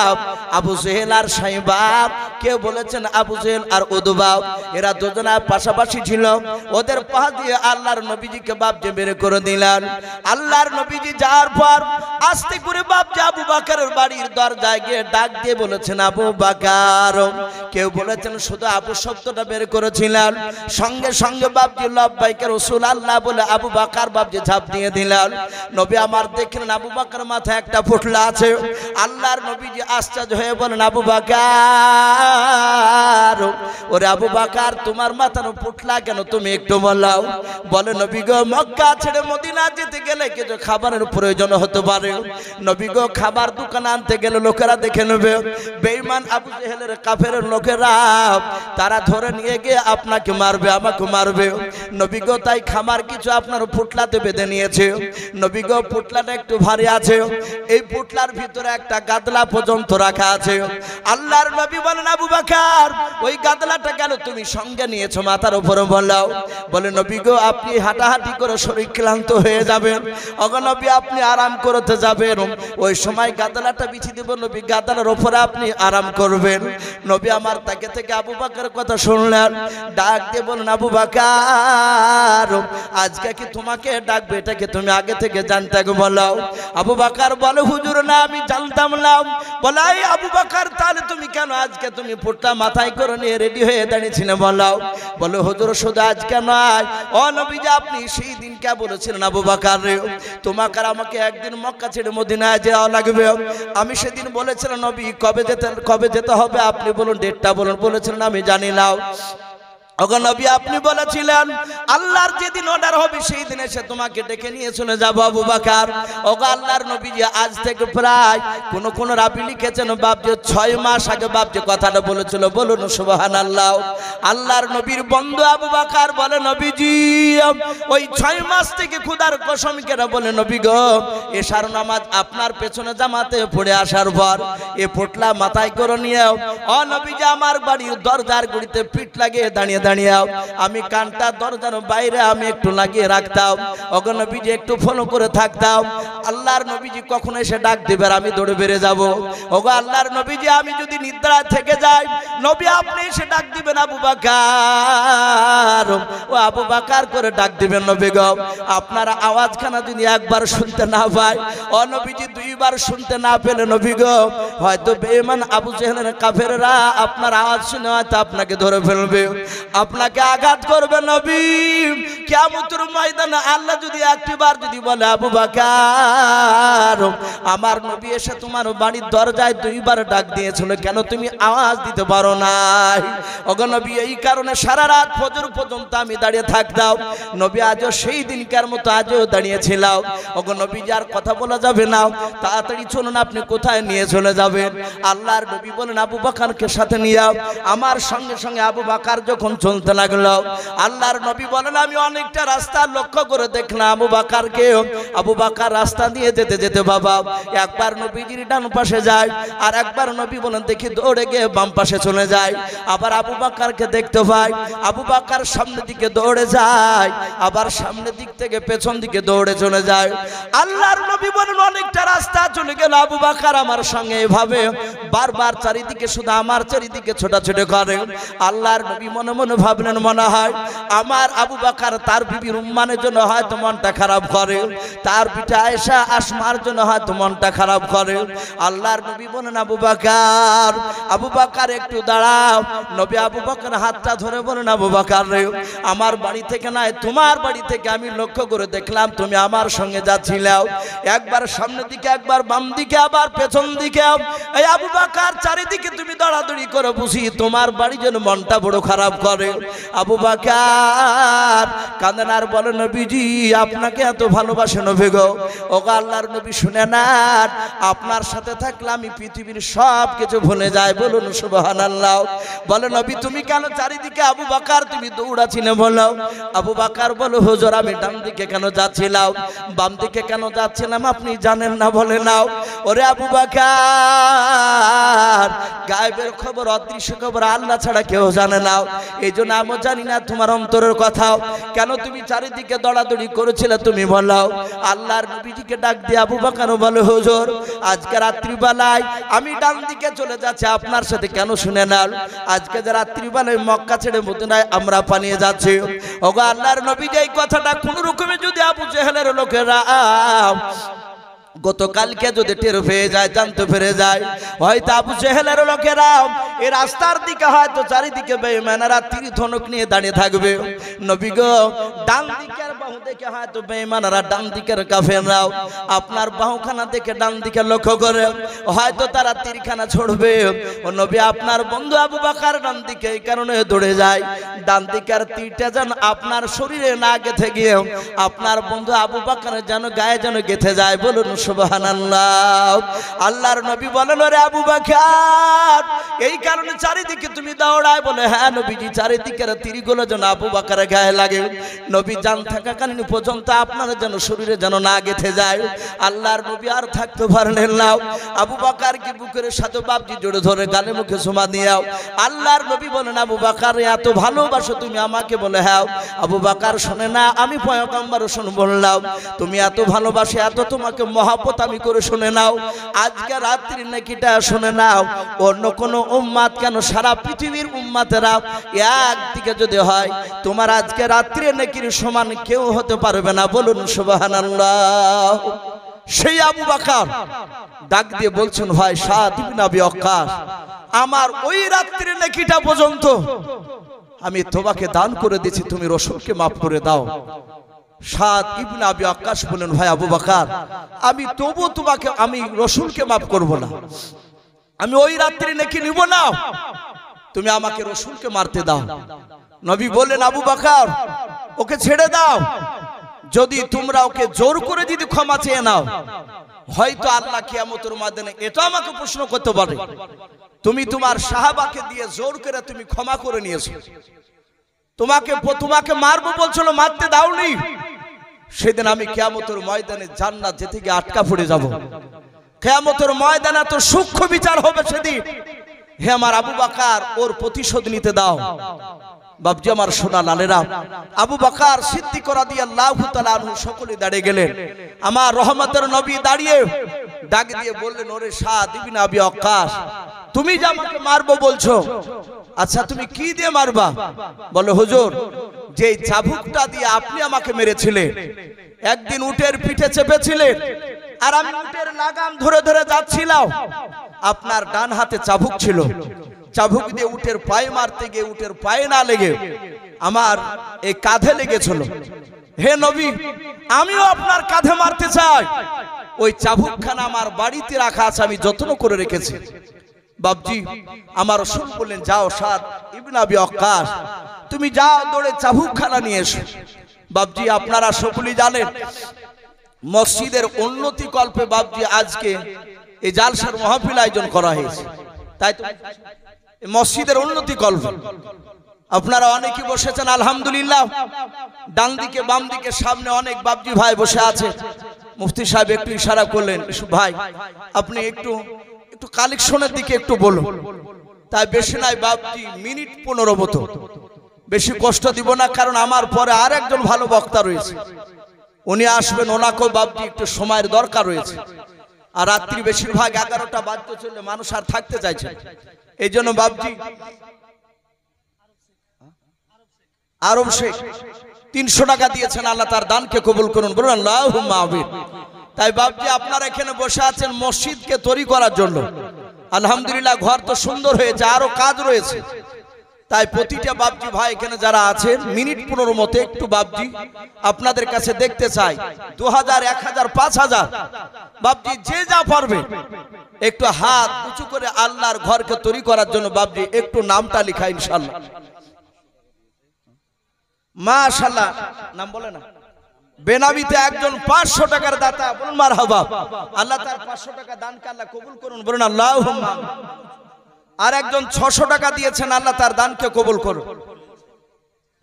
আবু জেহেল আর সাইবা, কেউ বলেছেন আবু জেহেল আর উদবা, এরা দুজনা পাশাপাশি ছিল। ওদের পা দিয়ে আল্লাহর নবীজিকে বাপজি বের করে দিলেন। আল্লাহর নবীজি যাওয়ার পর আস্তে করে বাপজি আবু বকরের বাড়ির দরজায় গিয়ে ডাক দিয়ে বলেছেন আবু বকর, কেউ বলেছেন শুধু আবু শব্দটা বের করেছিলেন। সঙ্গে সঙ্গে বাপজি লব্বাইকে রাসূলুল্লাহ বলে আবু বকর বাপজি ঝাঁপ দিয়ে দিলেন। নবী আমার দেখলেন আবু বকর মাথায় একটা পোটলা আছে। আল্লাহর নবীজি আশ্চর্য হয়ে বলেন আবু বকর, ওরে আবু বকর তোমার মাথার পোটলা কেন তুমি একটু বলাও। বলে নবী গো মক্কা ছেড়ে মদিনা যেতে গেলে কিছু খাবারের প্রয়োজন হতে পারে। নবী গো খাবার দোকান আনতে গেলে লোকেরা দেখে নেবে, বেঈমান আবু জেহেলের কাফেরের লোকেরা তারা ধরে নিয়ে গিয়ে আপনাকে মারবে আমাকে মারবে। নবী গো তাই খাবার কিছু আপনার পোটলাতে বেঁধে নিয়েছে। নবী গো পোটলাটা একটু ভারী আছে, এই পোটলার ভিতরে একটা গাদলা পর্যন্ত রাখা আছে। আল্লাহর নবী বলেন আবু বকর ওই গাদলাটা কেন তুমি সঙ্গে নিয়েছো মাথার উপরে বলাও। বলে নবী গো আপনি হাঁটাহাঁটি করে শরীর ক্লান্ত হয়ে যাবেন, ওগো নবী আপনি আরাম করতে যাবেন, ওই সময় গাদলাটা বিছিয়ে দেব নবী, গাদলার উপরে আপনি আরাম করবেন। নবী আমার তাকে থেকে আবু বকরের কথা শুনলেন, ডাক দিয়ে বলেন আবু বকর আজকে কি তোমাকে ডাকবে এটাকে তুমি আগে থেকে জানতে বলাও। আবু বকর বলে হুজুর না আমি জানতাম না। বলে আবু বকর তাহলে তুমি কেন আজকে তুমি পোটলা মাথায় করে নিয়ে রেডি হয়ে দাঁড়িয়েছিলে বলাও। বলে হুজুর শুধু আজকে নয়, ও নবীজি আপনি সেই দিন কে বলেছিলেন আবু বকর রে তোমাকে আমাকে একদিন মক্কা ছেড়ে মদিনায় যাওয়া লাগবে। আমি সেদিন বলেছিলাম নবী কবে যেতে হবে আপনি বলুন ডেটটা বলুন, বলেছিলেন আমি জানি না। ওগো নবী আপনি বলেছিলেন আল্লাহর যেদিন অর্ডার হবে সেই দিন এসে তোমাকে ডেকে নিয়ে চলে যাব আবু বকর। ওগো আল্লাহর নবী যে আজ থেকে প্রায় কোন রাবি লিখেছেন বাপজি 6 মাস আগে বাপজি কথাটা বলেছিল, বলুন সুবহানাল্লাহ। আল্লাহর নবীর বন্ধু আবু বকর বলে নবীজি ওই 6 মাস থেকে খোদার কসম কেন বলে নবী গো এশার নামাজ আপনার পেছনে জামাতে পড়ে আসার পর এ পোটলা মাথায় করে নিয়ে ও নবীজি আমার বাড়ির দরজার গুড়িতে পিঠ লাগিয়ে দাঁড়িয়ে আমি কানটা দরজার বাইরে আমি একটু লাগিয়ে রাখতাম। ওগো নবীজি একটু ফলো করে থাকতাম। আল্লাহর নবীজি কখন এসে ডাক দিবে আমি দৌড়ে বেরে যাব। ওগো আল্লাহর নবীজি আমি যদি নিদ্রা থেকে যাই নবী আপনি এসে ডাক দিবেন আবু বকর, ও আবু বকর করে ডাক দিবেন নবী গো। আপনার আওয়াজখানা যদি একবার শুনতে না পাই, ও নবীজি 2 বার শুনতে না পেলে নবী গো হয়তো বেঈমান আবু জেহেলের কাফেররা আপনার আওয়াজ শুনে হয়তো আপনাকে ধরে ফেলবে, আপনাকে আঘাত করবে। নবী কিয়ামতের ময়দানে আল্লাহ যদি একবার যদি বলে আবু বকর আমার নবী এসে তোমার বাড়ির দরজায় 2 বার ডাক দিয়েছিল কেন তুমি আওয়াজ দিতে পারো নাই। ওগো নবী এই কারণে সারা রাত ফজর পর্যন্ত আমি দাঁড়িয়ে থাকতাম। নবী আজও সেই দিনকার মতো আজও দাঁড়িয়েছিলাম। ওগো নবী যার কথা বলা যাবে না, তাড়াতাড়ি চলুন আপনি কোথায় নিয়ে চলে যাবেন। আল্লাহর নবী বলেন আবু বকরকে সাথে নিয়ে আমার সঙ্গে সঙ্গে আবু বকর যখন চলতে লাগলো আল্লাহর নবী বলেন আমি অনেকটা রাস্তা লক্ষ্য করে দেখলাম আবু বকরকে। আবু বকর রাস্তা দিয়ে যেতে যেতে বাবা একবার নবীজির ডান পাশে যায় আর একবার নবী বলেন দেখি দৌড়ে গিয়ে বাম পাশে চলে যায়। আবার আবু বকরকে দেখতে পাই আবু বকর সামনের দিকে দৌড়ে যায়, আবার সামনের দিক থেকে পেছন দিকে দৌড়ে চলে যায়। আল্লাহর নবী বলেন অনেকটা রাস্তা চলে গেল আবু বকর আমার সঙ্গে এভাবে বারবার চারিদিকে শুধু আমার চারিদিকে ছোটাছুটি করে। আল্লাহর নবী মনে মনে মনে ভাবলেন মনে হয় আমার আবু বকর তার বিবির উম্মানের জন্য হয়তো মনটা খারাপ করে, তার পিতা আয়েশা আসমার জন্য হয়তো মনটা খারাপ করে। আল্লাহর নবী বলেন আবু বকর একটু দাঁড়াও। নবী আবু বকর হাতটা ধরে বলেন আবু বকর রে, আমার বাড়ি থেকে নয় তোমার বাড়ি থেকে আমি লক্ষ্য করে দেখলাম তুমি আমার সঙ্গে যাচ্ছিলাও, একবার সামনের দিকে একবার বাম দিকে আবার পেছন দিকে। এই আবু বকর চারিদিকে তুমি দৌড়াদৌড়ি করে বুঝি তোমার বাড়ি যেন মনটা বড় খারাপ করে। আবু বকর কাঁদেন আর বলেন নবীজি আপনাকে এত ভালোবাসে নবী গো। ওগো আল্লাহর নবী শুনে নেন, আপনার সাথে থাকলে আমি পৃথিবীর সব কিছু ভুলে যাই। বলুন সুবহানাল্লাহ। বলে নবী তুমি কেন চারিদিকে আবু বকর তুমি দৌড়াছিলে বলো। আবু বকর বলে হুজুর আমি ডান দিকে কেন যাচ্ছিলাম, বাম দিকে কেন যাচ্ছিলাম আপনি জানেন না বলে নাও। ওরে আবু বকর গায়েবের খবর অদৃশ্য খবর আল্লাহ ছাড়া কেউ জানে না, এই জন্য আমিও জানি না তোমার অন্তরের কথাও। কেন তুমি চারিদিকে দৌড়াদৌড়ি করেছিলে তুমি বলো। আল্লাহর নবীজিকে ডাক দিয়ে আবু বকর বলে হুজুর আজকে রাত্রিবেলায় আমি ডান দিকে চলে যাচ্ছি আপনার সাথে কেন শুনে নাও। আজকে যে রাত্রিবেলায় মক্কা ছেড়ে মদিনায় আমরা পালিয়ে যাচ্ছি। ওগো আল্লাহর নবীজি এই কথাটা কোন রকমে যদি আবু জেহেলের লোকেরা গতকালকে যদি টের পেয়ে যায় জানতে পেরে যায় হয়তো আবু জেহেলের লোকেরা এই রাস্তার দিকে হয়তো চারিদিকে বেঈমানেরা তীর ধনুক নিয়ে দাঁড়িয়ে থাকবে। নবী গো ডান দিকের বাহু দেখে হয়তো বেঈমানেরা ডান দিকের কাফেররাও আপনার বাহুখানা দেখে ডান দিকে লক্ষ্য করে হয়তো তারা তীরখানা ছড়বে। ও নবী আপনার বন্ধু আবু বকর ডান দিকে এই কারণে দৌড়ে যায় ডান দিকের তীরটা যেন আপনার শরীরে না গেঁথে গিয়ে আপনার বন্ধু আবু বকরের যেন গায়ে যেন গেঁথে যায়। বলুন সুবহানাল্লাহ। আল্লাহর নবী বলেন ওরে আবু বকর এই কারণে চারিদিকে তুমি দৌড়ায়। বলে হ্যাঁ নবীজি চারিদিকের তীরগুলো যেন আবু বকরের গায়ে লাগে, নবী জান থাকাকালীন পর্যন্ত আপনার যেন শরীরে যেন না গেঁথে যায়। আল্লাহর নবী আর থাকতে পারলেন না, আবু বকর কি বুকের সাথে বাপজি জোরে ধরে গালে মুখে চুমা দিয়াও। আল্লাহর নবী বলেন আবু বকর এত ভালোবাসো তুমি আমাকে। বলে হ্যাঁ। আবু বকর শোনে না আমি পয়গম্বর রসুল বললাম তুমি এত ভালোবাসে এত তোমাকে মহব্বত আমি করে শুনে নাও। আজকে রাত্রি নাকিটা শুনে নাও, অন্য কোন উম্মাত কেন সারা পৃথিবীর উম্মাতেরা একদিকে যদি হয় তোমার আজকে রাত্রি নাকির সমান কেউ হতে পারবে না। বলুন সুবহানাল্লাহ। সেই আবু বকর ডাক দিয়ে বলছেন ভাই সাদ ইবনে আবি ওয়াক্কাস আমার ওই রাত্রি নাকিটা পর্যন্ত আমি তোমাকে দান করে দিয়েছি, তুমি রাসূলকে maaf করে দাও। সাদ ইবনে আবি ওয়াক্কাস বলেন ভাই আবু বকর আমি তবু তোমাকে আমি রাসূলকে maaf করব না, আমি ওই রাত্রি নেকি নিব না, তুমি আমাকে রাসূলকে মারতে দাও। নবী বলেন আবু বকর ওকে ছেড়ে দাও, যদি তোমরা ওকে জোর করে যদি ক্ষমা চেয়ে নাও হয়তো আল্লাহ কিয়ামতের ময়দানে এটা আমাকে প্রশ্ন করতে পারে তুমি তোমার সাহাবাকে দিয়ে জোর করে তুমি ক্ষমা করে নিয়েছো, তোমাকে মারবো বলছিল মারতে দাওনি, সেদিন আমি কিয়ামতের ময়দানে জান্নাত যেতে গিয়ে আটকা পড়ে যাব। কিয়ামতের ময়দানে তো সূক্ষ্ম বিচার হবে সেদিন। হে আমার আবু বকর ওর প্রতিশোধ নিতে দাও। বাপজি আমার সোনা লালেরা আবু বকর সিদ্দিক রাদিয়াল্লাহু তাআলা আনহু সকলে দাঁড়িয়ে গেলেন। আমার রহমতের নবী দাঁড়িয়ে ডাক দিয়ে বললেন ওরে সাদ ইবনে আবি ওয়াক্কাস তুমি যে আমাকে মারবো বলছো, আচ্ছা তুমি কি দিয়ে মারবা? বলে হুজুর যে চাবুকটা দিয়ে আপনি আমাকে মেরেছিলেন, একদিন উটের পিঠে চেপেছিলেন আর আমি উটের লাগাম ধরে ধরে যাচ্ছিলাম, আপনার ডান হাতে চাবুক ছিল, চাবুক দিয়ে উটের পায়ে মারতে গিয়ে উটের পায়ে না লেগে আমার এই কাঁধে লেগেছিল। হে নবী আমিও আপনার কাঁধে মারতে চাই, ওই চাবুকখানা আমার বাড়িতে রাখা আছে আমি যত্ন করে রেখেছি। বাপজি আমার রাসূল বললেন যাও সাদ ইবনে আবি ওয়াক্কাস তুমি যাও দৌড়ে চাবুকখানা নিয়ে এসো। বাপজি আপনারা সকলেই জানেন মসজিদের উন্নতি কল্পে বাপজি আজকে এই জালসার মাহফিল আয়োজন করা হয়েছে, তাই তো মসজিদের উন্নতি কল্পে আপনারা অনেকেই বসেছেন আলহামদুলিল্লাহ। ডান দিকে বাম দিকে সামনে অনেক বাপজি ভাই বসে আছে। মুফতি সাহেব একটু ইশারা করলেন ভাই আপনি একটু কালেকশনের দিকে একটু বলুন, তাই বেশি নাই বাপজি মিনিট 15 মতো, বেশি কষ্ট দিব না কারণ আমার পরে আর একজন ভালো বক্তা রয়েছে উনি আসবেন, ওনাকেও বাপজি একটু সময়ের দরকার রয়েছে। আর রাত্রি বেশিরভাগ 11টা বাজতে চললে মানুষ আর থাকতে চাইছে, এই জন্য বাপজি আরব শেখ 300 টাকা দিয়েছেন, আল্লাহ তার দানকে কবুল করুন, বলুন আল্লাহুম্মা আমিন। তাই বাপজি আপনারা এখানে বসে আছেন মসজিদকে তৈরি করার জন্য, আলহামদুলিল্লাহ ঘর তো সুন্দর হয়েছে, আরো কাজ রয়েছে। তাই প্রতিটা বাপজি ভাই এখানে যারা আছেন মিনিট 15 মতো একটু বাপজি আপনাদের কাছে দেখতে চাই, 2000, 1000, 5000 বাপজি যে যা পারবে একটু হাত উঁচু করে আল্লাহর ঘরকে তৈরি করার জন্য বাপজি একটু নামটা লিখা ইনশাআল্লাহ। মাশাআল্লাহ, নাম বলে না, বেনামিতে একজন 500 টাকার দাতা, বলুন মারহাবা। আল্লাহ তার 500 টাকা দানকে আল্লাহ কবুল করুন, বলুন আল্লাহুম্মা। আর একজন 600 টাকা দিয়েছেন, আল্লাহ তার দানকে কবুল করুন।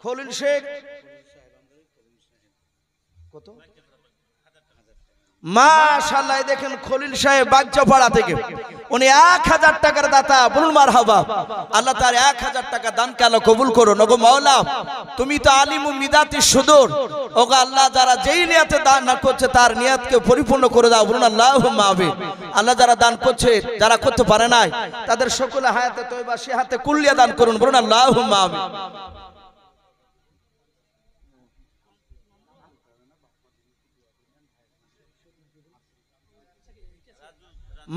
খলিল শেখ কত? মাশাআল্লাহ, দেখেন খলিল সাহেব বাগচাপাড়া থেকে, উনি 1000 টাকার দাতা, বলুন মারহাবা। আল্লাহ তার 1000 টাকা দানকে আল্লাহ কবুল করুন। ওগো মাওলা, তুমি তো আলিমু মিদাতি সুদূর, ওগো আল্লাহ যারা যেই নিয়তে দান না করছে তার নিয়তকে পরিপূর্ণ করে দাও, বলুন আল্লাহুম্মা আমিন। আল্লাহ যারা দান করছে, যারা করতে পারে নাই, তাদের সকলে হায়াতে তয়বা সিহাতে কুল্লিয়া দান করুন, বলুন আল্লাহুম্মা আমিন।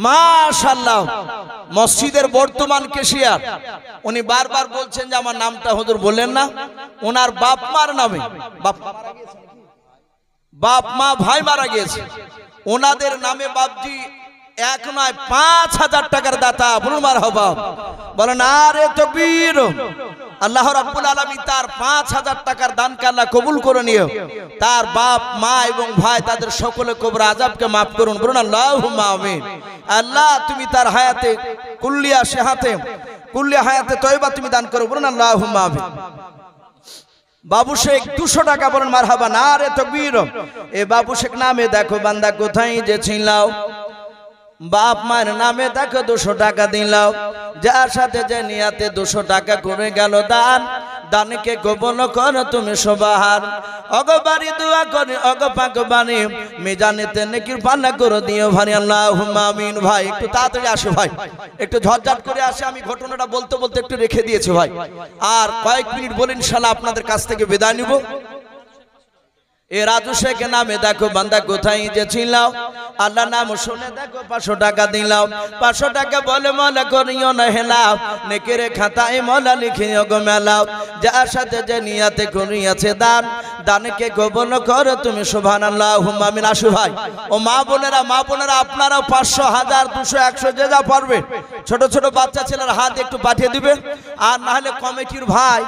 মাশাআল্লাহ, মসজিদের বর্তমান কেশিয়ার, উনি বারবার বলছেন যে আমার নামটা হুজুর বললেন না, ওনার বাপ মার নামে, বাপ মা ভাই মারা গিয়েছে, ওনাদের নামে বাপজি 1 নয় 5000 টাকার দাতা, বলুন মারহাবা, বলেন আরে তাকবীর। আল্লাহ রাব্বুল আলামিন তার 5000 টাকার দানকে আল্লাহ কবুল করে নিও, তার বাপ মা এবং ভাই তাদের সকলে কবর আযাবকে maaf করুন, বলুন আল্লাহুম্মা আমিন। আল্লাহ তুমি তার হায়াতে কুল্লিয়া সিহাতে কুল্লিয়া হায়াতে তয়বা তুমি দান করো, বলুন আল্লাহুম্মা আমিন। বাবু শেখ 200 টাকা, বলেন মারহাবা, নারে তাকবীর। এ বাবু শেখ নামে দেখো বান্দা কোথায় যে ছিলাও, বাপ মায়ের নামে দেখো 200 টাকা দিলাও, যার সাথে যে নিয়াতে 200 টাকা করে গেল দান, দানকে কবুল করো তুমি সুবহান। অগো বাড়ি দোয়া করে অগো পাক বাণী মিজানেতে নেকির পাল্লা করে দিও ভাই, আল্লাহুম্মা আমিন। ভাই একটু তাড়াতাড়ি আসো ভাই, একটু ঝটঝট করে আসে, আমি ঘটনাটা বলতে বলতে একটু রেখে দিয়েছি ভাই, আর কয়েক মিনিট বলে ইনশাআল্লাহ আপনাদের কাছ থেকে বিদায় নিব। এ রাজু শেখ নামে দেখো বান্দা কোথায় যে ছিলাও, আল্লাহ নাম শুনে দেখো 500 টাকা দিলাও, 500 টাকা বলে মনে করিও না হেলাও, নেকের খাতায় মলা লিখিও গো মেলাও, যার সাথে যে নিয়াতে করিয়াছে দান, দানকে কবুল করো তুমি সুবহানাল্লাহুম্মা আমিন। আসু ভাই ও মা বোনেরা, আপনারাও 500, 1000, 200, 100 যে যা পারবে, ছোট ছোট বাচ্চা ছেলের হাত একটু পাঠিয়ে দিবে, আর না হলে কমিটির ভাই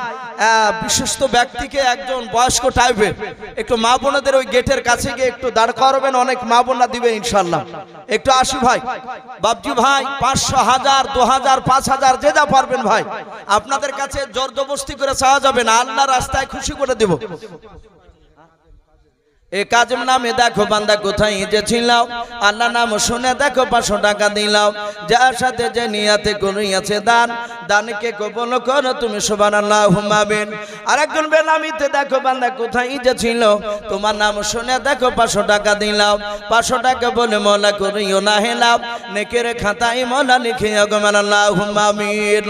বিশ্বস্ত ব্যক্তিকে একজন বয়স্ক টাইপের একটু মা বোনদের ওই গেটের কাছে গিয়ে একটু দাঁড় করাবেন, অনেক মা বোনরা দিবেন ইনশাআল্লাহ। একটু আসি ভাই, বাপজি ভাই 500, 1000, 2000, 5000 যে যা পারবেন ভাই, আপনাদের কাছে জবরদস্তি করে চাওয়া যাবে না, আল্লাহর রাস্তায় খুশি করে দেব। এ কাজের নামে দেখো বান্দা কোথায় যে ছিলাও, আল্লাহ নাম শুনে দেখো 500 টাকা দিলাও, যার সাথে যে নিয়াতে করিয়াছে দান, দানকে কবুল করো তুমি সুবহানাল্লাহুম্মা আমিন। আরেকজন বেনামিতে দেখো বান্দা কোথায় যে ছিল, তোমার নাম শুনে দেখো 500 টাকা দিলাও, 500 টাকা বলে মওলা করিও না হেলাও, নেকের খাতায় মওলা লিখিও গো আল্লাহুম্মা আমিন।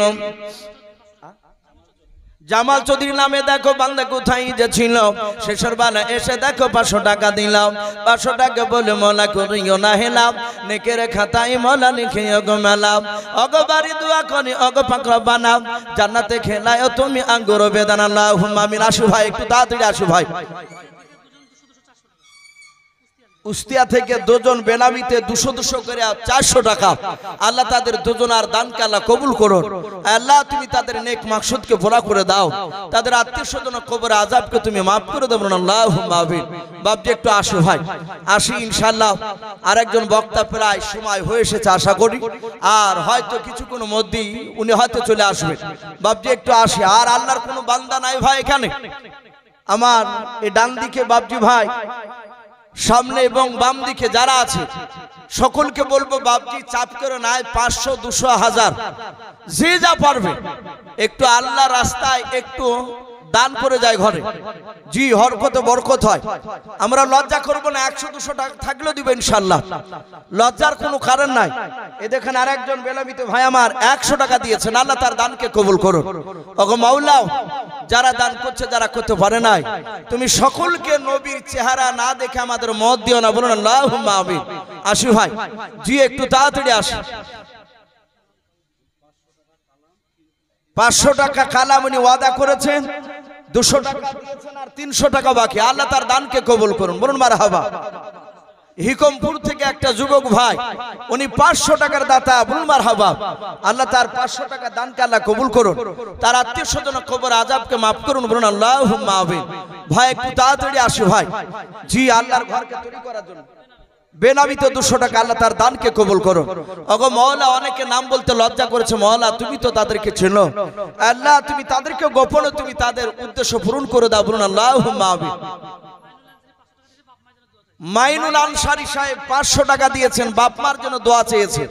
জামাল চৌধুরী নামে দেখো বান্দা কোথায় যে ছিল, শেষের বেলা এসে দেখো 500 টাকা দিলাম, 500 টাকা বলে মওলা করিও না হেলাম, নেকের খাতায় মওলা লিখিও গো মেলাও, অগো বাড়ি দোয়া করি অগো পাক বানাও, জান্নাতে খেলায় তুমি আঙ্গুর বেদান, আল্লাহুম্মা আমিন। আসু ভাই একটু তাড়াতাড়ি আসু ভাই। উস্তিয়া থেকে দুজন বেনামিতে 200 করে 400 টাকা, আল্লাহ তাদের দুজনার দানকে আল্লাহ কবুল করুন। আল্লাহ তুমি তাদের নেক মাকসুদকে পুরা করে দাও, তাদের আত্মীয় স্বজন কবর আযাবকে তুমি maaf করে দাও, আল্লাহুম্মা আমিন। বাপজি একটু আসো ভাই, আসি ইনশাআল্লাহ। আরেকজন বক্তা প্রায় সময় হয়ে এসেছে আশা করি, আর হয়তো কিছুক্ষণ মধ্যেই উনি হয়তো চলে আসবেন। বাপজি একটু আসি, আর আল্লাহর কোনো বান্দা নাই ভাই এখানে। আমার এই ডান দিকে বাপজি ভাই, সামনে এবং বাম দিকে যারা আছে সকলকে বলবো বাপজি চাপ করে নাই, 500, 200, 1000 যে যা পারবে একটু আল্লাহ রাস্তায় একটু দান করে যায় ঘরে। জি, হরকতে বরকত হয়। আমরা লজ্জা করব না, 100-200 টাকা থাকলেও দিব ইনশাআল্লাহ, লজ্জার কোনো কারণ নাই। এ দেখেন আরেকজন বেলামিত ভাই আমার 100 টাকা দিয়েছেন, আল্লাহ তার দানকে কবুল করুন। ওগো মাওলা, যারা দান করছে, যারা করতে পারে নাই, তুমি সকলকে নবীর চেহারা না দেখে আমাদের মত দিও না, বলুন আল্লাহুম্মা আমিন। আসি ভাই, জি একটু তাড়াতাড়ি আসি। 500 টাকা কালাম উনি ওয়াদা করেছেন, 200 টাকা দিয়েছেন আর 300 টাকা বাকি। আল্লাহ তার দানকে কবুল করুন, বলুন মারহাবা। হিকমপুর থেকে একটা যুবক ভাই, উনি 500 টাকার দাতা, বলুন মারহাবা। আল্লাহ তার 500 টাকা দানকে আল্লাহ কবুল করুন, তার আত্মীয় স্বজন কবর আযাবকে মাফ করুন, বলুন আল্লাহুম্মা আমিন। ভাই একটু তাড়াতাড়ি আসি ভাই। জি, আল্লাহর ঘরকে তৈরি করার জন্য বেনামিতে 200 টাকা, আল্লাহ তার দানকে কবুল করো। ওগো মাওলা, অনেকে নাম বলতে লজ্জা করেছে, মাওলা তুমি তো তাদেরকে চেনো, আল্লাহ তুমি তাদেরকে গোপনে তুমি তাদের উদ্দেশ্য পূরণ করে দাও, বলুন আল্লাহুম্মা আমিন। মাইনুল আনসারী সাহেব 500 টাকা দিয়েছেন, বাপ মার জন্য দোয়া চেয়েছে,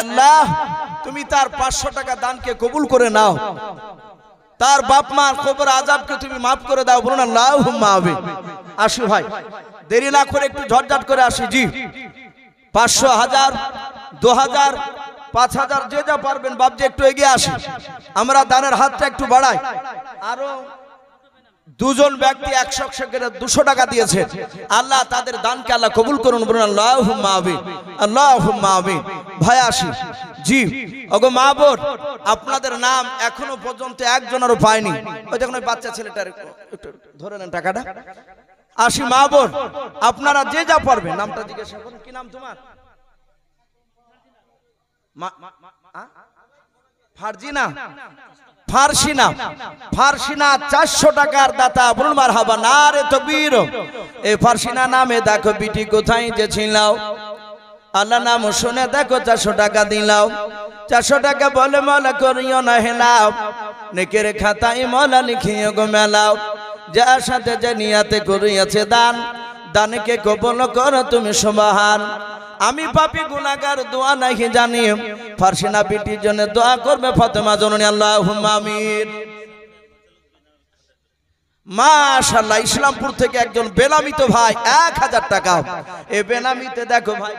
আল্লাহ তুমি তার 500 টাকা দানকে কবুল করে নাও, তার বাপ মার কবর আযাবকে তুমি মাফ করে দাও, বলুন আল্লাহুম্মা আমিন। আসি ভাই, দেরি না করে একটু ঝটঝট করে আসি। জি, 500, 1000, 2000, 5000 যে যা পারবেন বাপজি একটু এগিয়ে আসি, আমরা দানের হাতটা একটু বাড়াই। আরো দুজন ব্যক্তি 100 টাকা দিয়েছে, আল্লাহ তাদের দানকে আল্লাহ কবুল করুন, বলুন আল্লাহুম্মা আমিন, আল্লাহুম্মা আমিন। ভাই আসি। জি, ওগো মা বোন, আপনাদের নাম এখনো পর্যন্ত একজনেরও পাইনি। ওই দেখুন ওই বাচ্চা ছেলেটার একটু ধরে নেন টাকাটা। আসি মা বোন, আপনারা যে যা পারবেন নামটা জিজ্ঞাসা করুন। কি নাম তোমার? ফারজিনা, ফারসিনা, ফারসিনা 400 টাকার দাতা, বলুন মারহাবা, নারে তাকবীর। এই ফারসিনা নামে দেখো বিটি কোথায় যে ছিলাও, আল্লাহ নাম শুনে দেখো 400 টাকা দিলাও। 400 টাকা বলে মালা করিও না হেলাও, নেকের খাতায় মালা লিখিও গো মেলাও। যার সাথে যে নিয়াতে করিয়াছে দান, দানকে কবুল করো তুমি সুবহান। আমি পাপী গুনাহগার, দোয়া নাহি জানি, ফারসিনা বিটির জন্য দোয়া করবে ফাতেমা জননী, আল্লাহুম্মা আমিন। মাশাআল্লাহ, ইসলামপুর থেকে একজন বেনামিত ভাই 1000 টাকা। এই বেনামিতে দেখো ভাই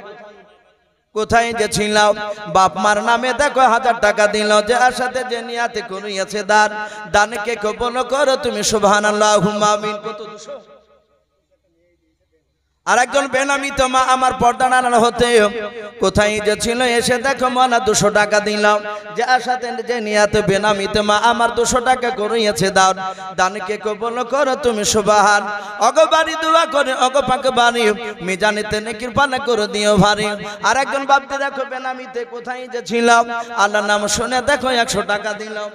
কোথায় যে ছিলাম, বাপ মার নামে দেখো 1000 টাকা দিল, যার সাথে যে নিয়াতে করিয়াছে দান, দানকে কবুল করো তুমি সুবহানাল্লাহ, আল্লাহুম্মা আমিন। কত 200। আর একজন বেনামিত মা আমার পর্দা নাড়ানো হতে কোথায় যে ছিল, এসে দেখো মালা 200 টাকা দিলাম, যার সাথে যে নিয়াতে বেনামিত মা আমার 200 টাকা করিয়াছে দান, দানকে কবুল করো তুমি সুবহান। অগো বাড়ি দোয়া করে, অগো পাক বাড়ি মিজানেতে নেকির পানা করে দিও ভারী। আর একজন বাপকে দেখো বেনামিতে কোথায় যে ছিলাম, আল্লাহর নাম শুনে দেখো 100 টাকা দিলাম।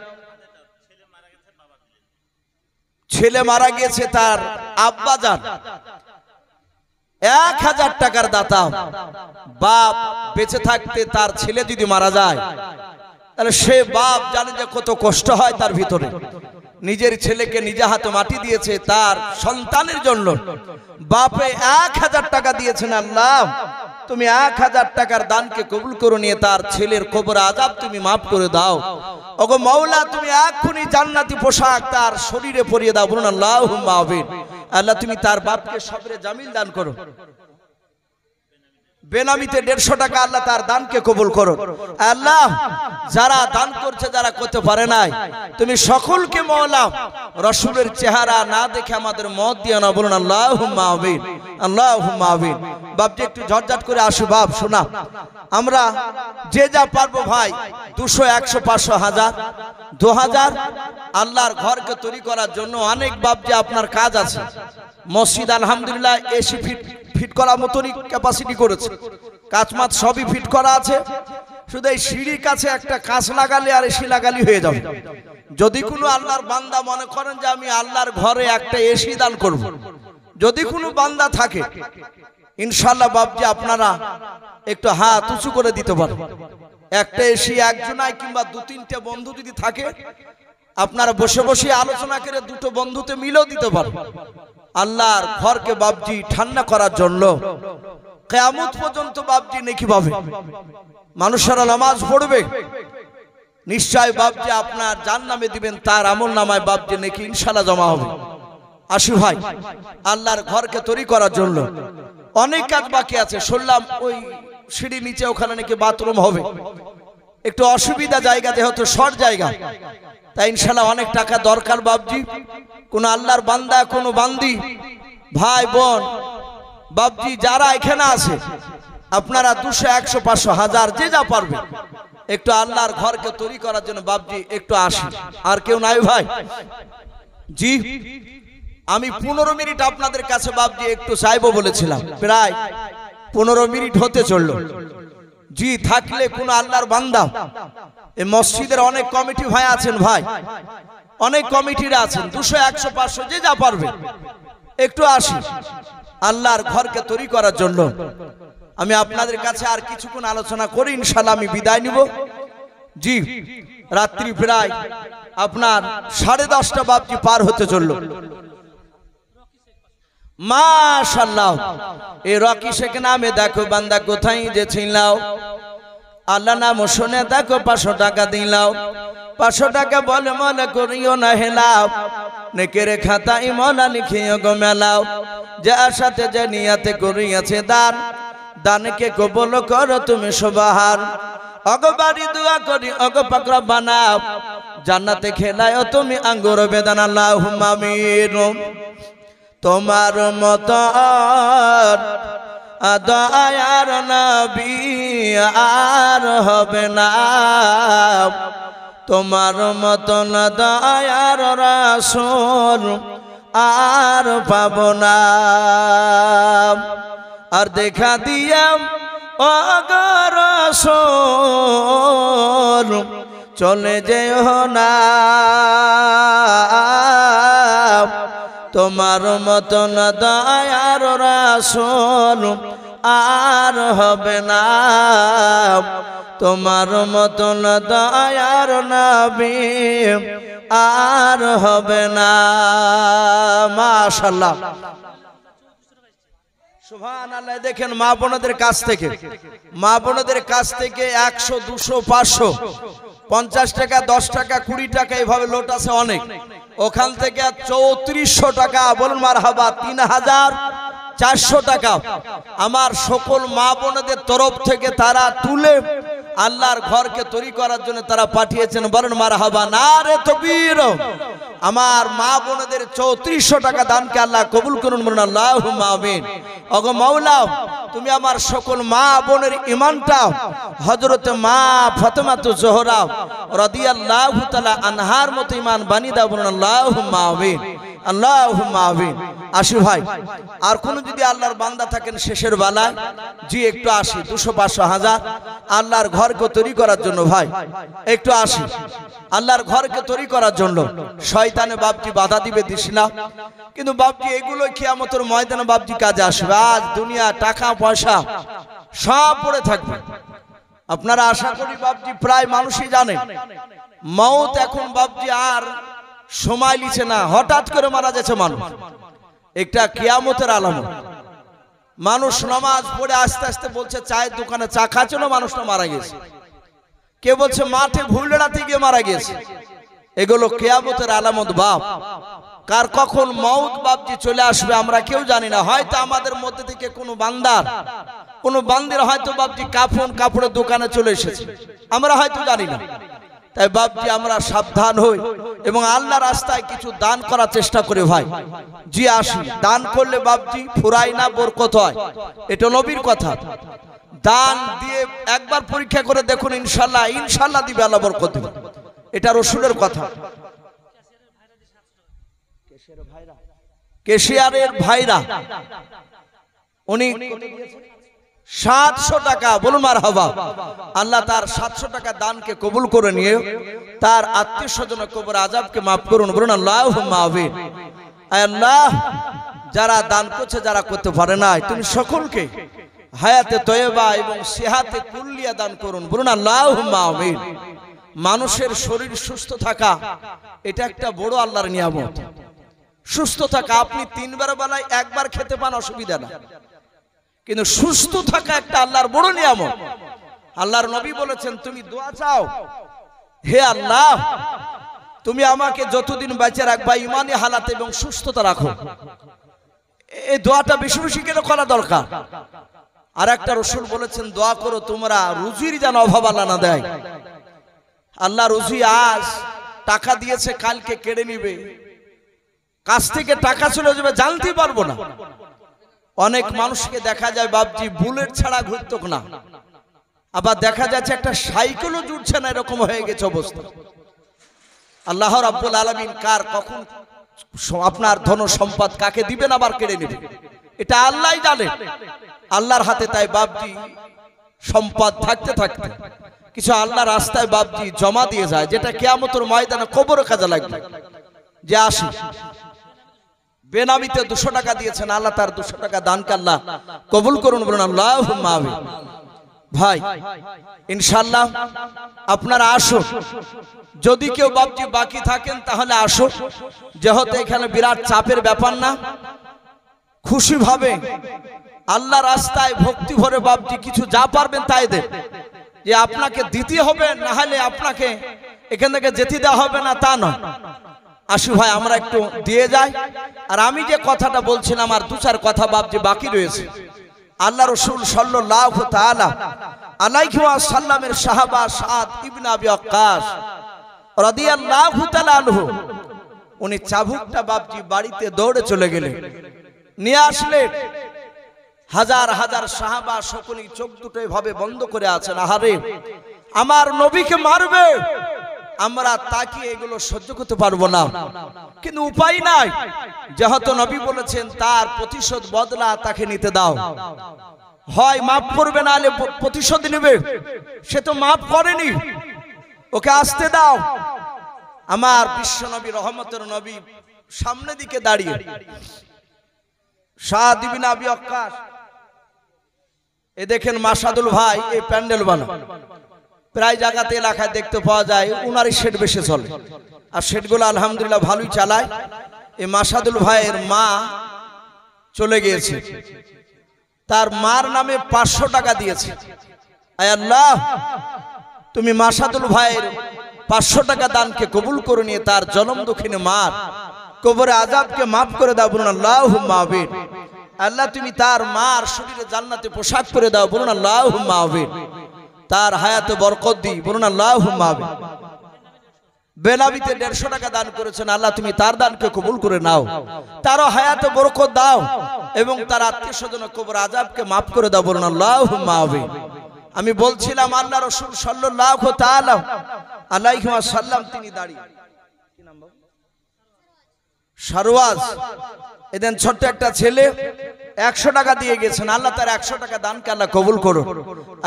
ছেলে মারা গেছে, তার আব্বা জান 1000 টাকার দাতা। বাপ বেঁচে থাকতে তার ছেলে যদি মারা যায়, তাহলে সে বাপ জানে যে কত কষ্ট হয় তার ভিতরে। নিজের ছেলেকে নিজে হাতে মাটি দিয়েছে তার সন্তানের জন্য, বাপে 1000 টাকা দিয়েছেন। আল্লাহ তুমি 1000 টাকার দানকে কবুল করে নিয়ে তার ছেলের কবর আযাব তুমি মাফ করে দাও। ওগো মাওলা, তুমি এক্ষুনি জান্নাতি পোশাক তার শরীরে পরিয়ে দাও, বলুন আল্লাহুম্মা আমিন। আল্লাহ তুমি তার বাপকে সবরে জামিল দান করো। বেনামিতে 150 টাকা, আল্লাহ তার দানকে কবুল করো। আল্লাহ যারা দান করছে, যারা করতে পারে নাই, তুমি সকলকে মাওলা রাসূলের চেহারা না দেখে আমাদের মত দিও না, বলুন আল্লাহুম্মা আমিন, আল্লাহুম্মা আমিন। বাপজি একটু ঝটঝট করে আসো বাপ, শোনা আমরা যে যা পারবো ভাই, 200, 100, 500, 1000, 2000 আল্লাহর ঘরকে তৈরি করার জন্য অনেক বাপজি আপনার কাজ আছে। মসজিদ আলহামদুলিল্লাহ এসি ফিট করার মতনই ক্যাপাসিটি করেছে, কাঁচমাত সবই ফিট করা আছে, শুধু এই সিঁড়ির কাছে একটা কাঁচ লাগালে আর এসি লাগালি হয়ে যাবে। যদি কোনো আল্লাহর বান্দা মনে করেন যে আমি আল্লাহর ঘরে একটা এসি দান করব, যদি কোনো বান্দা থাকে, ইনশাআল্লাহ বাপজি আপনারা একটু হাত উঁচু করে দিতে পারেন। একটা এসি একজনায় কিংবা 2-3টে বন্ধু যদি থাকে, আপনারা বসে বসে আলোচনা করে 2টো বন্ধুতে মিলেও দিতে পারেন। আল্লাহর ঘরকে বাপজি ঠান্ডা করার জন্য কিয়ামত পর্যন্ত বাপজি নেকি পাবে। মানুষেরা নামাজ পড়বে, নিশ্চয় বাপজি আপনার জান্নামে দিবেন, তার আমল নামায় বাপজি নাকি ইনশাআল্লাহ জমা হবে। আসি ভাই, আল্লাহর ঘরকে তৈরি করার জন্য অনেক কাজ বাকি আছে। শুনলাম ওই সিঁড়ি নিচে ওখানে নাকি বাথরুম হবে, একটু অসুবিধা জায়গা, যেহেতু শর্ট জায়গা, তাই ইনশাআল্লাহ অনেক টাকা দরকার বাপজি। কোন আল্লাহর বান্দা, কোন বান্দি, ভাই বোন বাপজি যারা এখানে আছে, আপনারা 200, 100, 500, 1000 যে যা পারবে একটু আল্লাহর ঘরকে তৈরি করার জন্য বাপজি একটু আসি। আর কেউ নাই ভাই? জি, আমি 15 মিনিট আপনাদের কাছে বাপজি একটু চাইবো বলেছিলাম, প্রায় 15 মিনিট হতে চললো। জি, থাকলে কোন আল্লাহর বান্দা, এই মসজিদের অনেক কমিটি ভাই আছেন, ভাই অনেক কমিটিরা আছেন, 200, 100, 500 যে যা পারবে একটু আসি আল্লাহর ঘরকে তৈরি করার জন্য। আমি আপনাদের কাছে আর কিছুক্ষণ আলোচনা করি, ইনশাআল্লাহ আমি বিদায় নিব। জি, রাত্রি প্রায় আপনার 10:30 বাপজি পার হতে চললো। মাশাআল্লাহ, এই রকি শেখ নামে দেখো বান্দা কোথায় যে ছিলাও, আল্লাহ নাম শুনে দেখো 500 টাকা দিলাও। 500 টাকা বলে মনে করিও না হেলাও, নেকের খাতায় মলা লিখিও গো মেলাও। যার সাথে যে নিয়াতে করিয়াছে দান, দানকে কবুল করো তুমি সুবহান। অগবাড়ি দোয়া করি অগ পাকড়া বানাও, জান্নাতে খেলায় তুমি আঙ্গুর বেদান। আল্লাহুম্মা আমিন। তোমার মতো দয়ার নবী আর হবে না, তোমার মতো দয়ার রাসূল আর পাব না। আর দেখা দিয়াম ও গো রাসূল চলে যেও না, তোমার মতন দয়ার রাসূল আর হবে না, তোমার মতন দয়ার নবী আর হবে না। মাশাআল্লাহ, সুবহানাল্লাহ। দেখেন মা বোনদের কাছ থেকে 100, 200, 500, 50 টাকা, 10 টাকা, 20 টাকা এইভাবে লোট আছে অনেক। ওখান থেকে 3400 টাকা, বলুন মারহাবা, 3400 টাকা আমার সকল মা বোনদের তরফ থেকে তারা তুলে আল্লাহর ঘরকে তৈরি করার জন্য তারা পাঠিয়েছেন, বলুন মারহাবা, নারে তাকবীর। আমার মা বোনদের 3400 টাকা দানকে আল্লাহ কবুল করুন, বলুন আল্লাহুম্মা আমিন। ওগো মাওলা, তুমি আমার সকল মা বোনের ঈমানটা হযরতে মা ফাতেমাতু জোহরা রাদিয়াল্লাহু তাআলা আনহার মতো ঈমান বানিয়ে দাও, বলুন আল্লাহুম্মা আমিন, আল্লাহুম্মা আমিন। আসি ভাই, আর কোন যদি আল্লাহর বান্দা থাকেন শেষের বেলায়, জি একটু আসি, 200, 500, 1000 আল্লাহর ঘরকে তৈরি করার জন্য ভাই একটু আসি আল্লাহর ঘরকে তৈরি করার জন্য। শয়তানে বাপজি বাধা দিবে দিস না, কিন্তু বাপজি এগুলো কিয়ামতের ময়দানে বাপজি কাজে আসবে। আজ দুনিয়া টাকা পয়সা সব পড়ে থাকবে। আপনারা আশা করি বাপজি প্রায় মানুষই জানেন মওত এখন বাপজি আর সময় লিছে না, হঠাৎ করে মারা যাচ্ছে মানুষ, একটা কিয়ামতের আলামত। মানুষ নামাজ পড়ে আস্তে আস্তে বলছে চায়ের দোকানে চা খাচ্ছিল, মানুষটা মারা গেছে। কে বলছে মাঠে ভুল লড়াতে গিয়ে মারা গেছে। এগুলো কিয়ামতের আলামত বাপ। কার কখন মওত বাপজি চলে আসবে আমরা কেউ জানি না। হয়তো আমাদের মধ্যে থেকে কোনো বান্দির হয়তো বাপজি কাপড়ের দোকানে চলে এসেছে, আমরা হয়তো জানি না। তাই বাপজি আমরা সাবধান হই এবং আল্লাহর রাস্তায় কিছু দান করার চেষ্টা করি ভাই। জি আসি, দান করলে বাপজি ফুরাই না, বরকত হয়, এটা নবীর কথা। দান দিয়ে একবার পরীক্ষা করে দেখুন, ইনশাআল্লাহ দিবে আল্লাহ, বরকত দিবে, এটা রাসূলের কথা। কেশিয়ারের ভাইরা উনি 700 টাকা, বলুন মারহাবা। আল্লাহ তার 700 টাকা দানকে কবুল করে নিয়ে তার আত্মীয় স্বজনের কবর আযাবকে মাফ করুন, বলুন আল্লাহুম্মা আমিন। আল্লাহ, যারা দান করছে, যারা করতে পারে না, তুমি সকলকে হায়াতে তয়্যবা এবং সিহাতে কুল্লিয়া দান করুন, বলুন আল্লাহুম্মা আমিন। মানুষের শরীর সুস্থ থাকা এটা একটা বড় আল্লাহর নিয়ামত। সুস্থ থাকা, আপনি 3 বার বেলায় একবার খেতে পান অসুবিধা না, কিন্তু সুস্থ থাকা একটা আল্লাহর বড় নিয়ামত। আল্লাহর নবী বলেছেন তুমি দোয়া চাও, হে আল্লাহ, তুমি আমাকে যতদিন বেঁচে রাখবা ইমানি হালাতে এবং সুস্থতা রাখো। এই দোয়াটা বেশি বেশি কেন করা দরকার? আর একটা রাসূল বলেছেন, দোয়া করো তোমরা রুজির যেন অভাব আল্লাহ না দেয়। আল্লাহ রুজি আজ টাকা দিয়েছে, কালকে কেড়ে নিবে, কাছ থেকে টাকা চলে যাবে, জানতে পারবো না। অনেক মানুষকে দেখা যায় বাপজি বুলেট ছাড়া ঘুরতো না, আবার দেখা যাচ্ছে একটা সাইকেলও জুটছে না, এরকম হয়ে গেছে অবস্থা। আল্লাহ রাব্বুল আলামিন কার কখন আপনার ধন সম্পদ কাকে দিবেন আবার কেড়ে নেবেন, এটা আল্লাহই জানে, আল্লাহর হাতে। তাই বাপজি সম্পদ থাকতে থাকতে কিছু আল্লাহর রাস্তায় বাপজি জমা দিয়ে যায়, যেটা কিয়ামতের ময়দানে কবরে কাজে লাগবে। যে আসি বেনামিতে 200 টাকা দিয়েছেন, আল্লাহ তার 200 টাকা দানকে আল্লাহ কবুল করুন, বলুন আল্লাহুম্মা আমিন। ভাই ইনশাআল্লাহ আপনারা আসো, যদি কেউ বাপজি বাকি থাকেন তাহলে আসো, যেহেতু এখানে বিরাট চাপের ব্যাপার না, খুশি ভাবে আল্লাহ রাস্তায় ভক্তি ভরে বাপজি কিছু যা পারবেন তাই দেন। যে আপনাকে দিতে হবে, না হলে আপনাকে এখান থেকে যেতে দেওয়া হবে না, তা নয়। আসি ভাই আমরা একটু দিয়ে যাই। আর আমি যে কথাটা বলছিলাম, আর 2-4 কথা বাপজি বাকি রয়েছে। আল্লাহ রাসূল সাল্লাল্লাহু তাআলা আলাইহি ওয়াসাল্লামের সাহাবা সাদ ইবনে আবি ওয়াক্কাস রাদিয়াল্লাহু তাআলা আনহু, উনি চাবুকটা বাপজি বাড়িতে দৌড়ে চলে গেলেন, নিয়ে আসলেন। হাজার হাজার সাহাবা সকলেই চোখ দুটো এভাবে বন্ধ করে আছেন, আহারে আমার নবীকে মারবে, আমরা তাকিয়ে এগুলো সহ্য করতে পারবো না, কিন্তু উপায় নাই, যেহেতু নবী বলেছেন তার প্রতিশোধ বদলা তাকে নিতে দাও, হয় মাফ করবে না হলে প্রতিশোধ নেবে। সে তো মাফ করেনি, ওকে আসতে দাও। আমার বিশ্ব নবী রহমতের নবী সামনে দিকে দাঁড়িয়ে, সাদ ইবনে আবি ওয়াক্কাস, এ দেখেন মাসাদুল ভাই এই প্যান্ডেল বানা, প্রায় জায়গাতে এলাকায় দেখতে পাওয়া যায় উনারই শেড বেশি চলে, আর শেডগুলো আলহামদুলিল্লাহ ভালোই চালায়। এই মাসাদুল ভাইয়ের মা চলে গিয়েছে, তার মার নামে 500 টাকা দিয়েছে। আয় আল্লাহ, তুমি মাসাদুল ভাইয়ের 500 টাকা দানকে কবুল করে নিয়ে তার জনম দুঃখিনী মার কবরে আযাবকে মাফ করে দাও, বলুন আল্লাহুম্মা আমিন। আল্লাহ তুমি তার মার শরীরে জান্নাতে পোশাক করে দাও, বলুন আল্লাহুম্মা আমিন। তার হায়াতে বরকত দি, বলুন আল্লাহুম্মা আমিন। বেনামিতে 150 টাকা দান করেছেন, আল্লাহ তুমি তার দানকে কবুল করে নাও, তারও হায়াতে বরকত দাও, এবং তার আত্মীয় স্বজনের কবর আযাবকে মাফ করে দাও, বলুন আল্লাহুম্মা আমিন। আমি বলছিলাম আল্লাহ রাসূল সাল্লাল্লাহু তাআলা আলাইহি ওয়াসাল্লাম তিনি দাঁড়িয়ে, কি নাম বাবা? সারওয়াজ, এদিন ছোট্ট একটা ছেলে 100 টাকা দিয়ে গেছেন, আল্লাহ তার 100 টাকা দানকে আল্লাহ কবুল করো।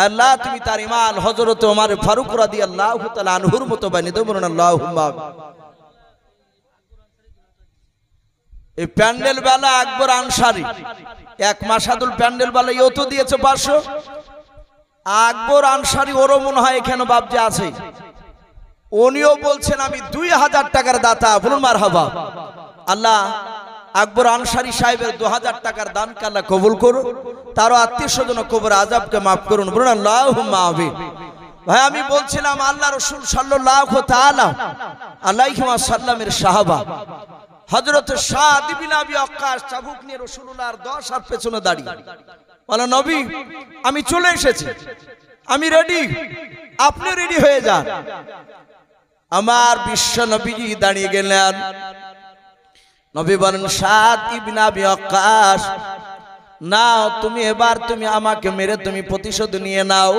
আল্লাহ তুমি তার ইমাম হযরত ওমর ফারুক রাদিয়াল্লাহু তাআলা আনহুর মতো বানিয়ে দাও, বলুন আল্লাহুম্মা আমিন। এই প্যান্ডেল বেলা আকবর আনসারী, এক মাসাদুল প্যান্ডেল বেলা ইও তো দিয়েছে 500, আকবর আনসারী ওরও মনে হয় এখানে বাপজি আছে, উনিও বলছেন আমি 2000 টাকার দাতা, বলুন মারহাবা। আল্লাহ আকবর আনসারী সাহেবের 2000 টাকার দানকে আল্লাহ কবুল করুন, তারও আত্মীয় স্বজন কবর আযাবকে মাফ করুন, বলুন আল্লাহুম্মা আমিন। ভাই আমি বলছিলাম আল্লাহ রাসূল সাল্লাল্লাহু তাআলা আলাইহি ওয়াসাল্লামের সাহাবা হযরত সাদ ইবনে আবি ওয়াক্কাস চাবুক নিয়ে রাসূলুল্লাহর 10 হাত পেছনে দাঁড়িয়ে বলে, নবী আমি চলে এসেছি, আমি রেডি, আপনি রেডি হয়ে যান। আমার বিশ্ব নবীজি দাঁড়িয়ে গেলেন। নবী বলেন, সাদ ইবনে আবি ওয়াক্কাস নাও তুমি, এবার তুমি আমাকে মেরে তুমি প্রতিশোধ নিয়ে নাও।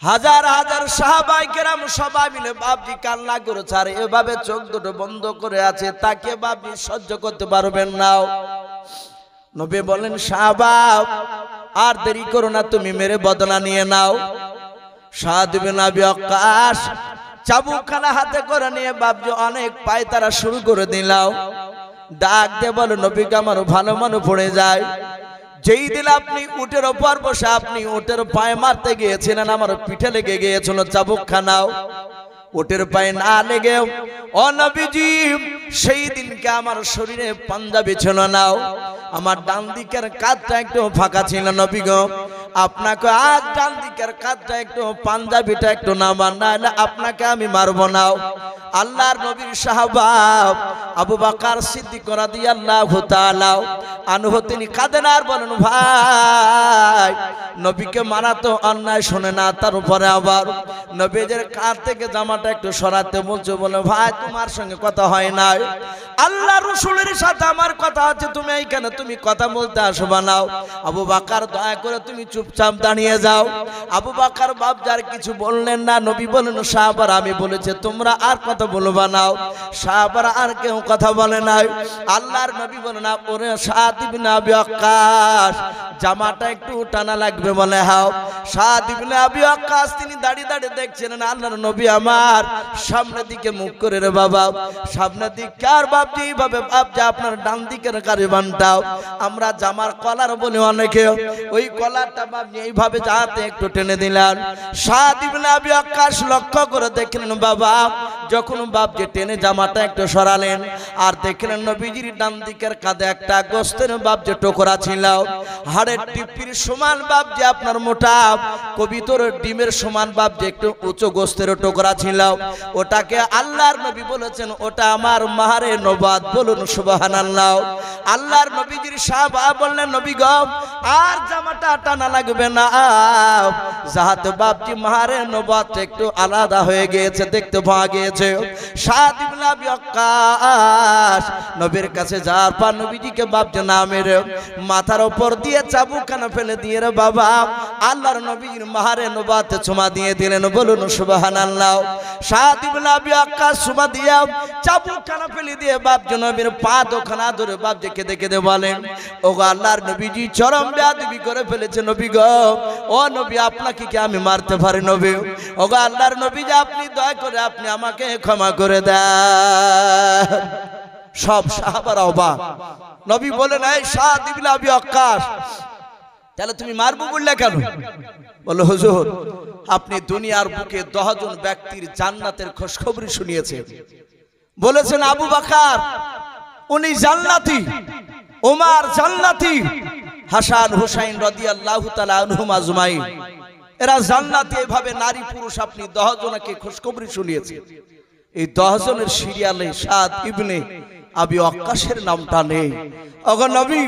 হাজার হাজার সাহাবায়ে কেরাম সবাই মিলে বাপজি কান্না করেছে, আর এভাবে চোখ দুটো বন্ধ করে আছে, তাকে বাপজি সহ্য করতে পারবেন না। নবী বলেন, সাহাবা আর দেরি করো না, তুমি মেরে বদলা নিয়ে নাও। সাদ ইবনে আবি ওয়াক্কাস চাবুকখানা হাতে করে নিয়ে বাপজি অনেক পায়তারা শুরু করে দিলাও। ডাক দিয়ে বলো, নবীকে আমার ভালো মনে পড়ে যায়, যেই দিন আপনি উটের ওপর বসে আপনি উটের পায়ে মারতে গিয়েছিলেন, আমার পিঠে লেগে গিয়েছিল চাবুকখানাও। ওটের পায়ে না লেগেও ও নবীজি সেই দিনকে আমার শরীরে পাঞ্জাবি ছিল না, আমার ডান দিকের কাঁধটা একটু ফাঁকা ছিল নবী গো, আপনাকে আজ ডান দিকের কাঁধটা একটু পাঞ্জাবিটা একটু নামান, না হলে আপনাকে আমি মারবো না। আল্লাহর নবীর সাহাবা আবু বকর সিদ্দিক রাদিয়াল্লাহু তাআলা আনহু তিনি কাঁদেন আর বলেন, ভাই নবীকে মারা তো অন্যায় শোনে না, তার উপরে আবার নবীদের কাঁধ থেকে জামাটা একটু সরাতে বলছো, বলে ভাই তোমার সঙ্গে কথা হয় না, আল্লাহ রাসূলের সাথে আমার কথা আছে, তুমি এইখানে তুমি কথা বলতে আসবা না। আবু বকর দয়া করে তুমি চুপচাপ দাঁড়িয়ে যাও। আবু বকর বাপজার কিছু বললেন না। নবী বলেন, সাহাবারা আমি বলেছে তোমরা আর কথা বলবা না। সাহাবারা আর কেউ কথা বলে নাই। আল্লাহর নবী বলেন, ওরে সাদ ইবনে আবি ওয়াক্কাস জামাটা একটু টানা লাগবে বলে। হাও সাদ ইবনে আবি ওয়াক্কাস তিনি দাঁড়িয়ে দাঁড়িয়ে দেখছেন আল্লাহর নবী আমার সামনের দিকে মুখ করে, রে বাবা সামনের দিকে আর বাপজি এইভাবে বাপজা আপনার ডান দিকের কারিবানটাও আমরা জামার কলার বলে অনেকে ওই কলারটা বাপজি এইভাবে যাতে একটু টেনে দিলেন। সাদ ইবনে আবি ওয়াক্কাস লক্ষ্য করে দেখলেন বাবা যখন বাপজি টেনে জামাটা একটু সরালেন আর দেখলেন নবীজির ডান দিকের কাঁধে একটা গোস্তের বাপজি টুকরা ছিল, হাড়ের টিপির সমান বাপজি আপনার মোটা কবিতর ডিমের সমান বাপজি একটু উঁচু গোস্তের টুকরা ছিল। ওটাকে আল্লাহর নবী বলেছেন ওটা আমার মাহারে নবাত, বলুন সুবহানাল্লাহ। আল্লাহর নবীজির সাহাবা বললেন, নবী গো আর জামাটা টানা লাগবে না, যাহাতে বাপজি মাহারে নবাত একটু আলাদা হয়ে গিয়েছে, দেখতে পাওয়া গিয়েছে। সাদ ইবনে আবি ওয়াক্কাস নবীর কাছে যাওয়ার পর নবীজিকে বাপজি নামের মাথার উপর দিয়ে চাবুকখানা ফেলে দিয়ে, রে বাবা আল্লাহর নবীর মাহারে নবাতে চুমা দিয়ে দিলেন, বলুন সুবহানাল্লাহ। সাদ ইবনে আবি ওয়াক্কাস চুমা দিয়া চাবুকখানা ফেলে দিয়ে বাপজি নবীর পা দুখানা ধরে বাপজি কেঁদে কেঁদে বলেন, ও গো আল্লাহর নবীজি চরম বেয়াদবি করে ফেলেছে নবী গো, ও নবী আপনাকে কি আমি মারতে পারি নবী? ও গো আল্লাহর নবী যে আপনি দয়া করে আপনি আমাকে ক্ষমা করে দেন। সব সাহাবারা অবাক। নবী বলেন, এই সাদ ইবনে আবি ওয়াক্কাস তাহলে তুমি মারবো বললে কেন? বলে হুজুর আপনি দুনিয়ার বুকে 10 জন ব্যক্তির জান্নাতের খোঁজখবরি শুনিয়েছেন, বলেছেন আবু বকর উনি জান্নাতি, ওমর জান্নাতি, হাসান হুসাইন রাদিয়াল্লাহু তাআলা আনহুম আজমাইন এরা জান্নাতি। এভাবে নারী পুরুষ আপনি 10 জনকে খোঁজখবরি শুনিয়েছেন। এই 10 জনের সিরিয়ালে সাদ ইবনে আবি ওয়াক্কাসের নামটা নেই। ওগো নবী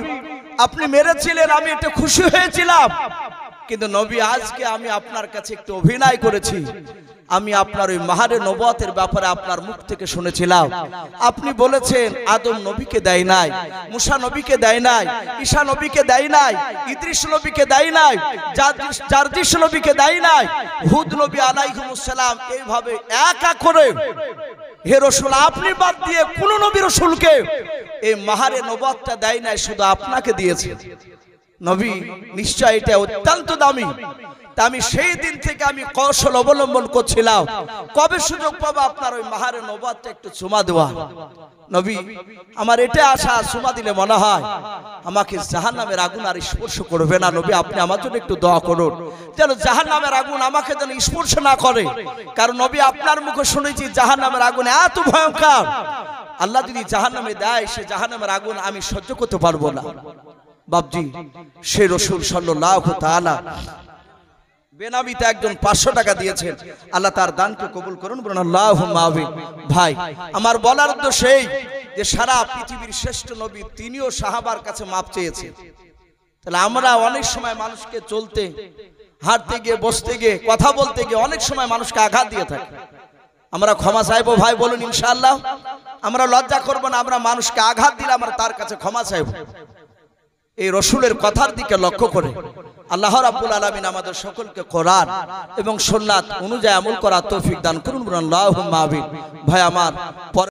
আপনি মেরেছিলেন, আমি একটু খুশি হয়েছিলাম, কিন্তু নবী আজকে আমি আপনার কাছে একটু অভিনয় করেছি। আমি আপনার ওই মাহারে নবুয়তের ব্যাপারে আপনার মুখ থেকে শুনেছিলাম, আপনি বলেছেন আদম নবীকে দেয় নাই, মুসা নবীকে দেয় নাই, ঈসা নবীকে দেয় নাই, ইদ্রিস নবীকে দেয় নাই, জারজিস নবীকে দেয় নাই, হুদ নবী আলাইহিস সালাম এইভাবে এক এক করে হে রাসূল আপনি বাদ দিয়ে কোন নবী রাসূলকে এই মাহারে নবুয়তটা দেয় নাই, শুধু আপনাকে দিয়েছে। নবী নিশ্চয় এটা অত্যন্ত দামি। তা আমি সেই দিন থেকে আমি কৌশল অবলম্বন করছিলাম কবে সুযোগ পাবো আপনার ওই মাহারে নবুয়তটা একটু চুমা দেওয়া। নবী আমার এটা আশা, চুমা দিলে মনে হয় আমাকে জাহান্নামের আগুন আর স্পর্শ করবে না। নবী আপনি আমার জন্য একটু দোয়া করুন যেন জাহান্নামের আগুন আমাকে যেন স্পর্শ না করে, কারণ নবী আপনার মুখে শুনেছি জাহান্নামের আগুন এত ভয়ঙ্কর, আল্লাহ যদি জাহান্নামে দেয় সে জাহান্নামের আগুন আমি সহ্য করতে পারবো না। বাপজি সে রাসূল সাল্লাল্লাহু তাআলা বেনামিতে একজন 500 টাকা দিয়েছেন, আল্লাহ তার দানকে কবুল করুন, বলুন আল্লাহুম্মা আমিন। ভাই আমার বলার উদ্দেশ্য এই যে সারা পৃথিবীর শ্রেষ্ঠ নবী তিনিও সাহাবার কাছে মাপ চেয়েছেন। তাহলে আমরা অনেক সময় মানুষকে চলতে হাঁটতে গিয়ে বসতে গিয়ে কথা বলতে গিয়ে অনেক সময় মানুষকে আঘাত দিয়ে থাকি, আমরা ক্ষমা চাইবো ভাই বলুন ইনশাআল্লাহ। আমরা লজ্জা করবো না, আমরা মানুষকে আঘাত দিলে আমরা তার কাছে ক্ষমা চাইবো। এই রাসূলের কথার দিকে লক্ষ্য করে আল্লাহ রাব্বুল আলামিন আমাদের সকলকে কোরআন এবং সুন্নাত অনুযায়ী আমল করার তৌফিক দান করুন, আল্লাহুম্মা আমিন। ভাই আমার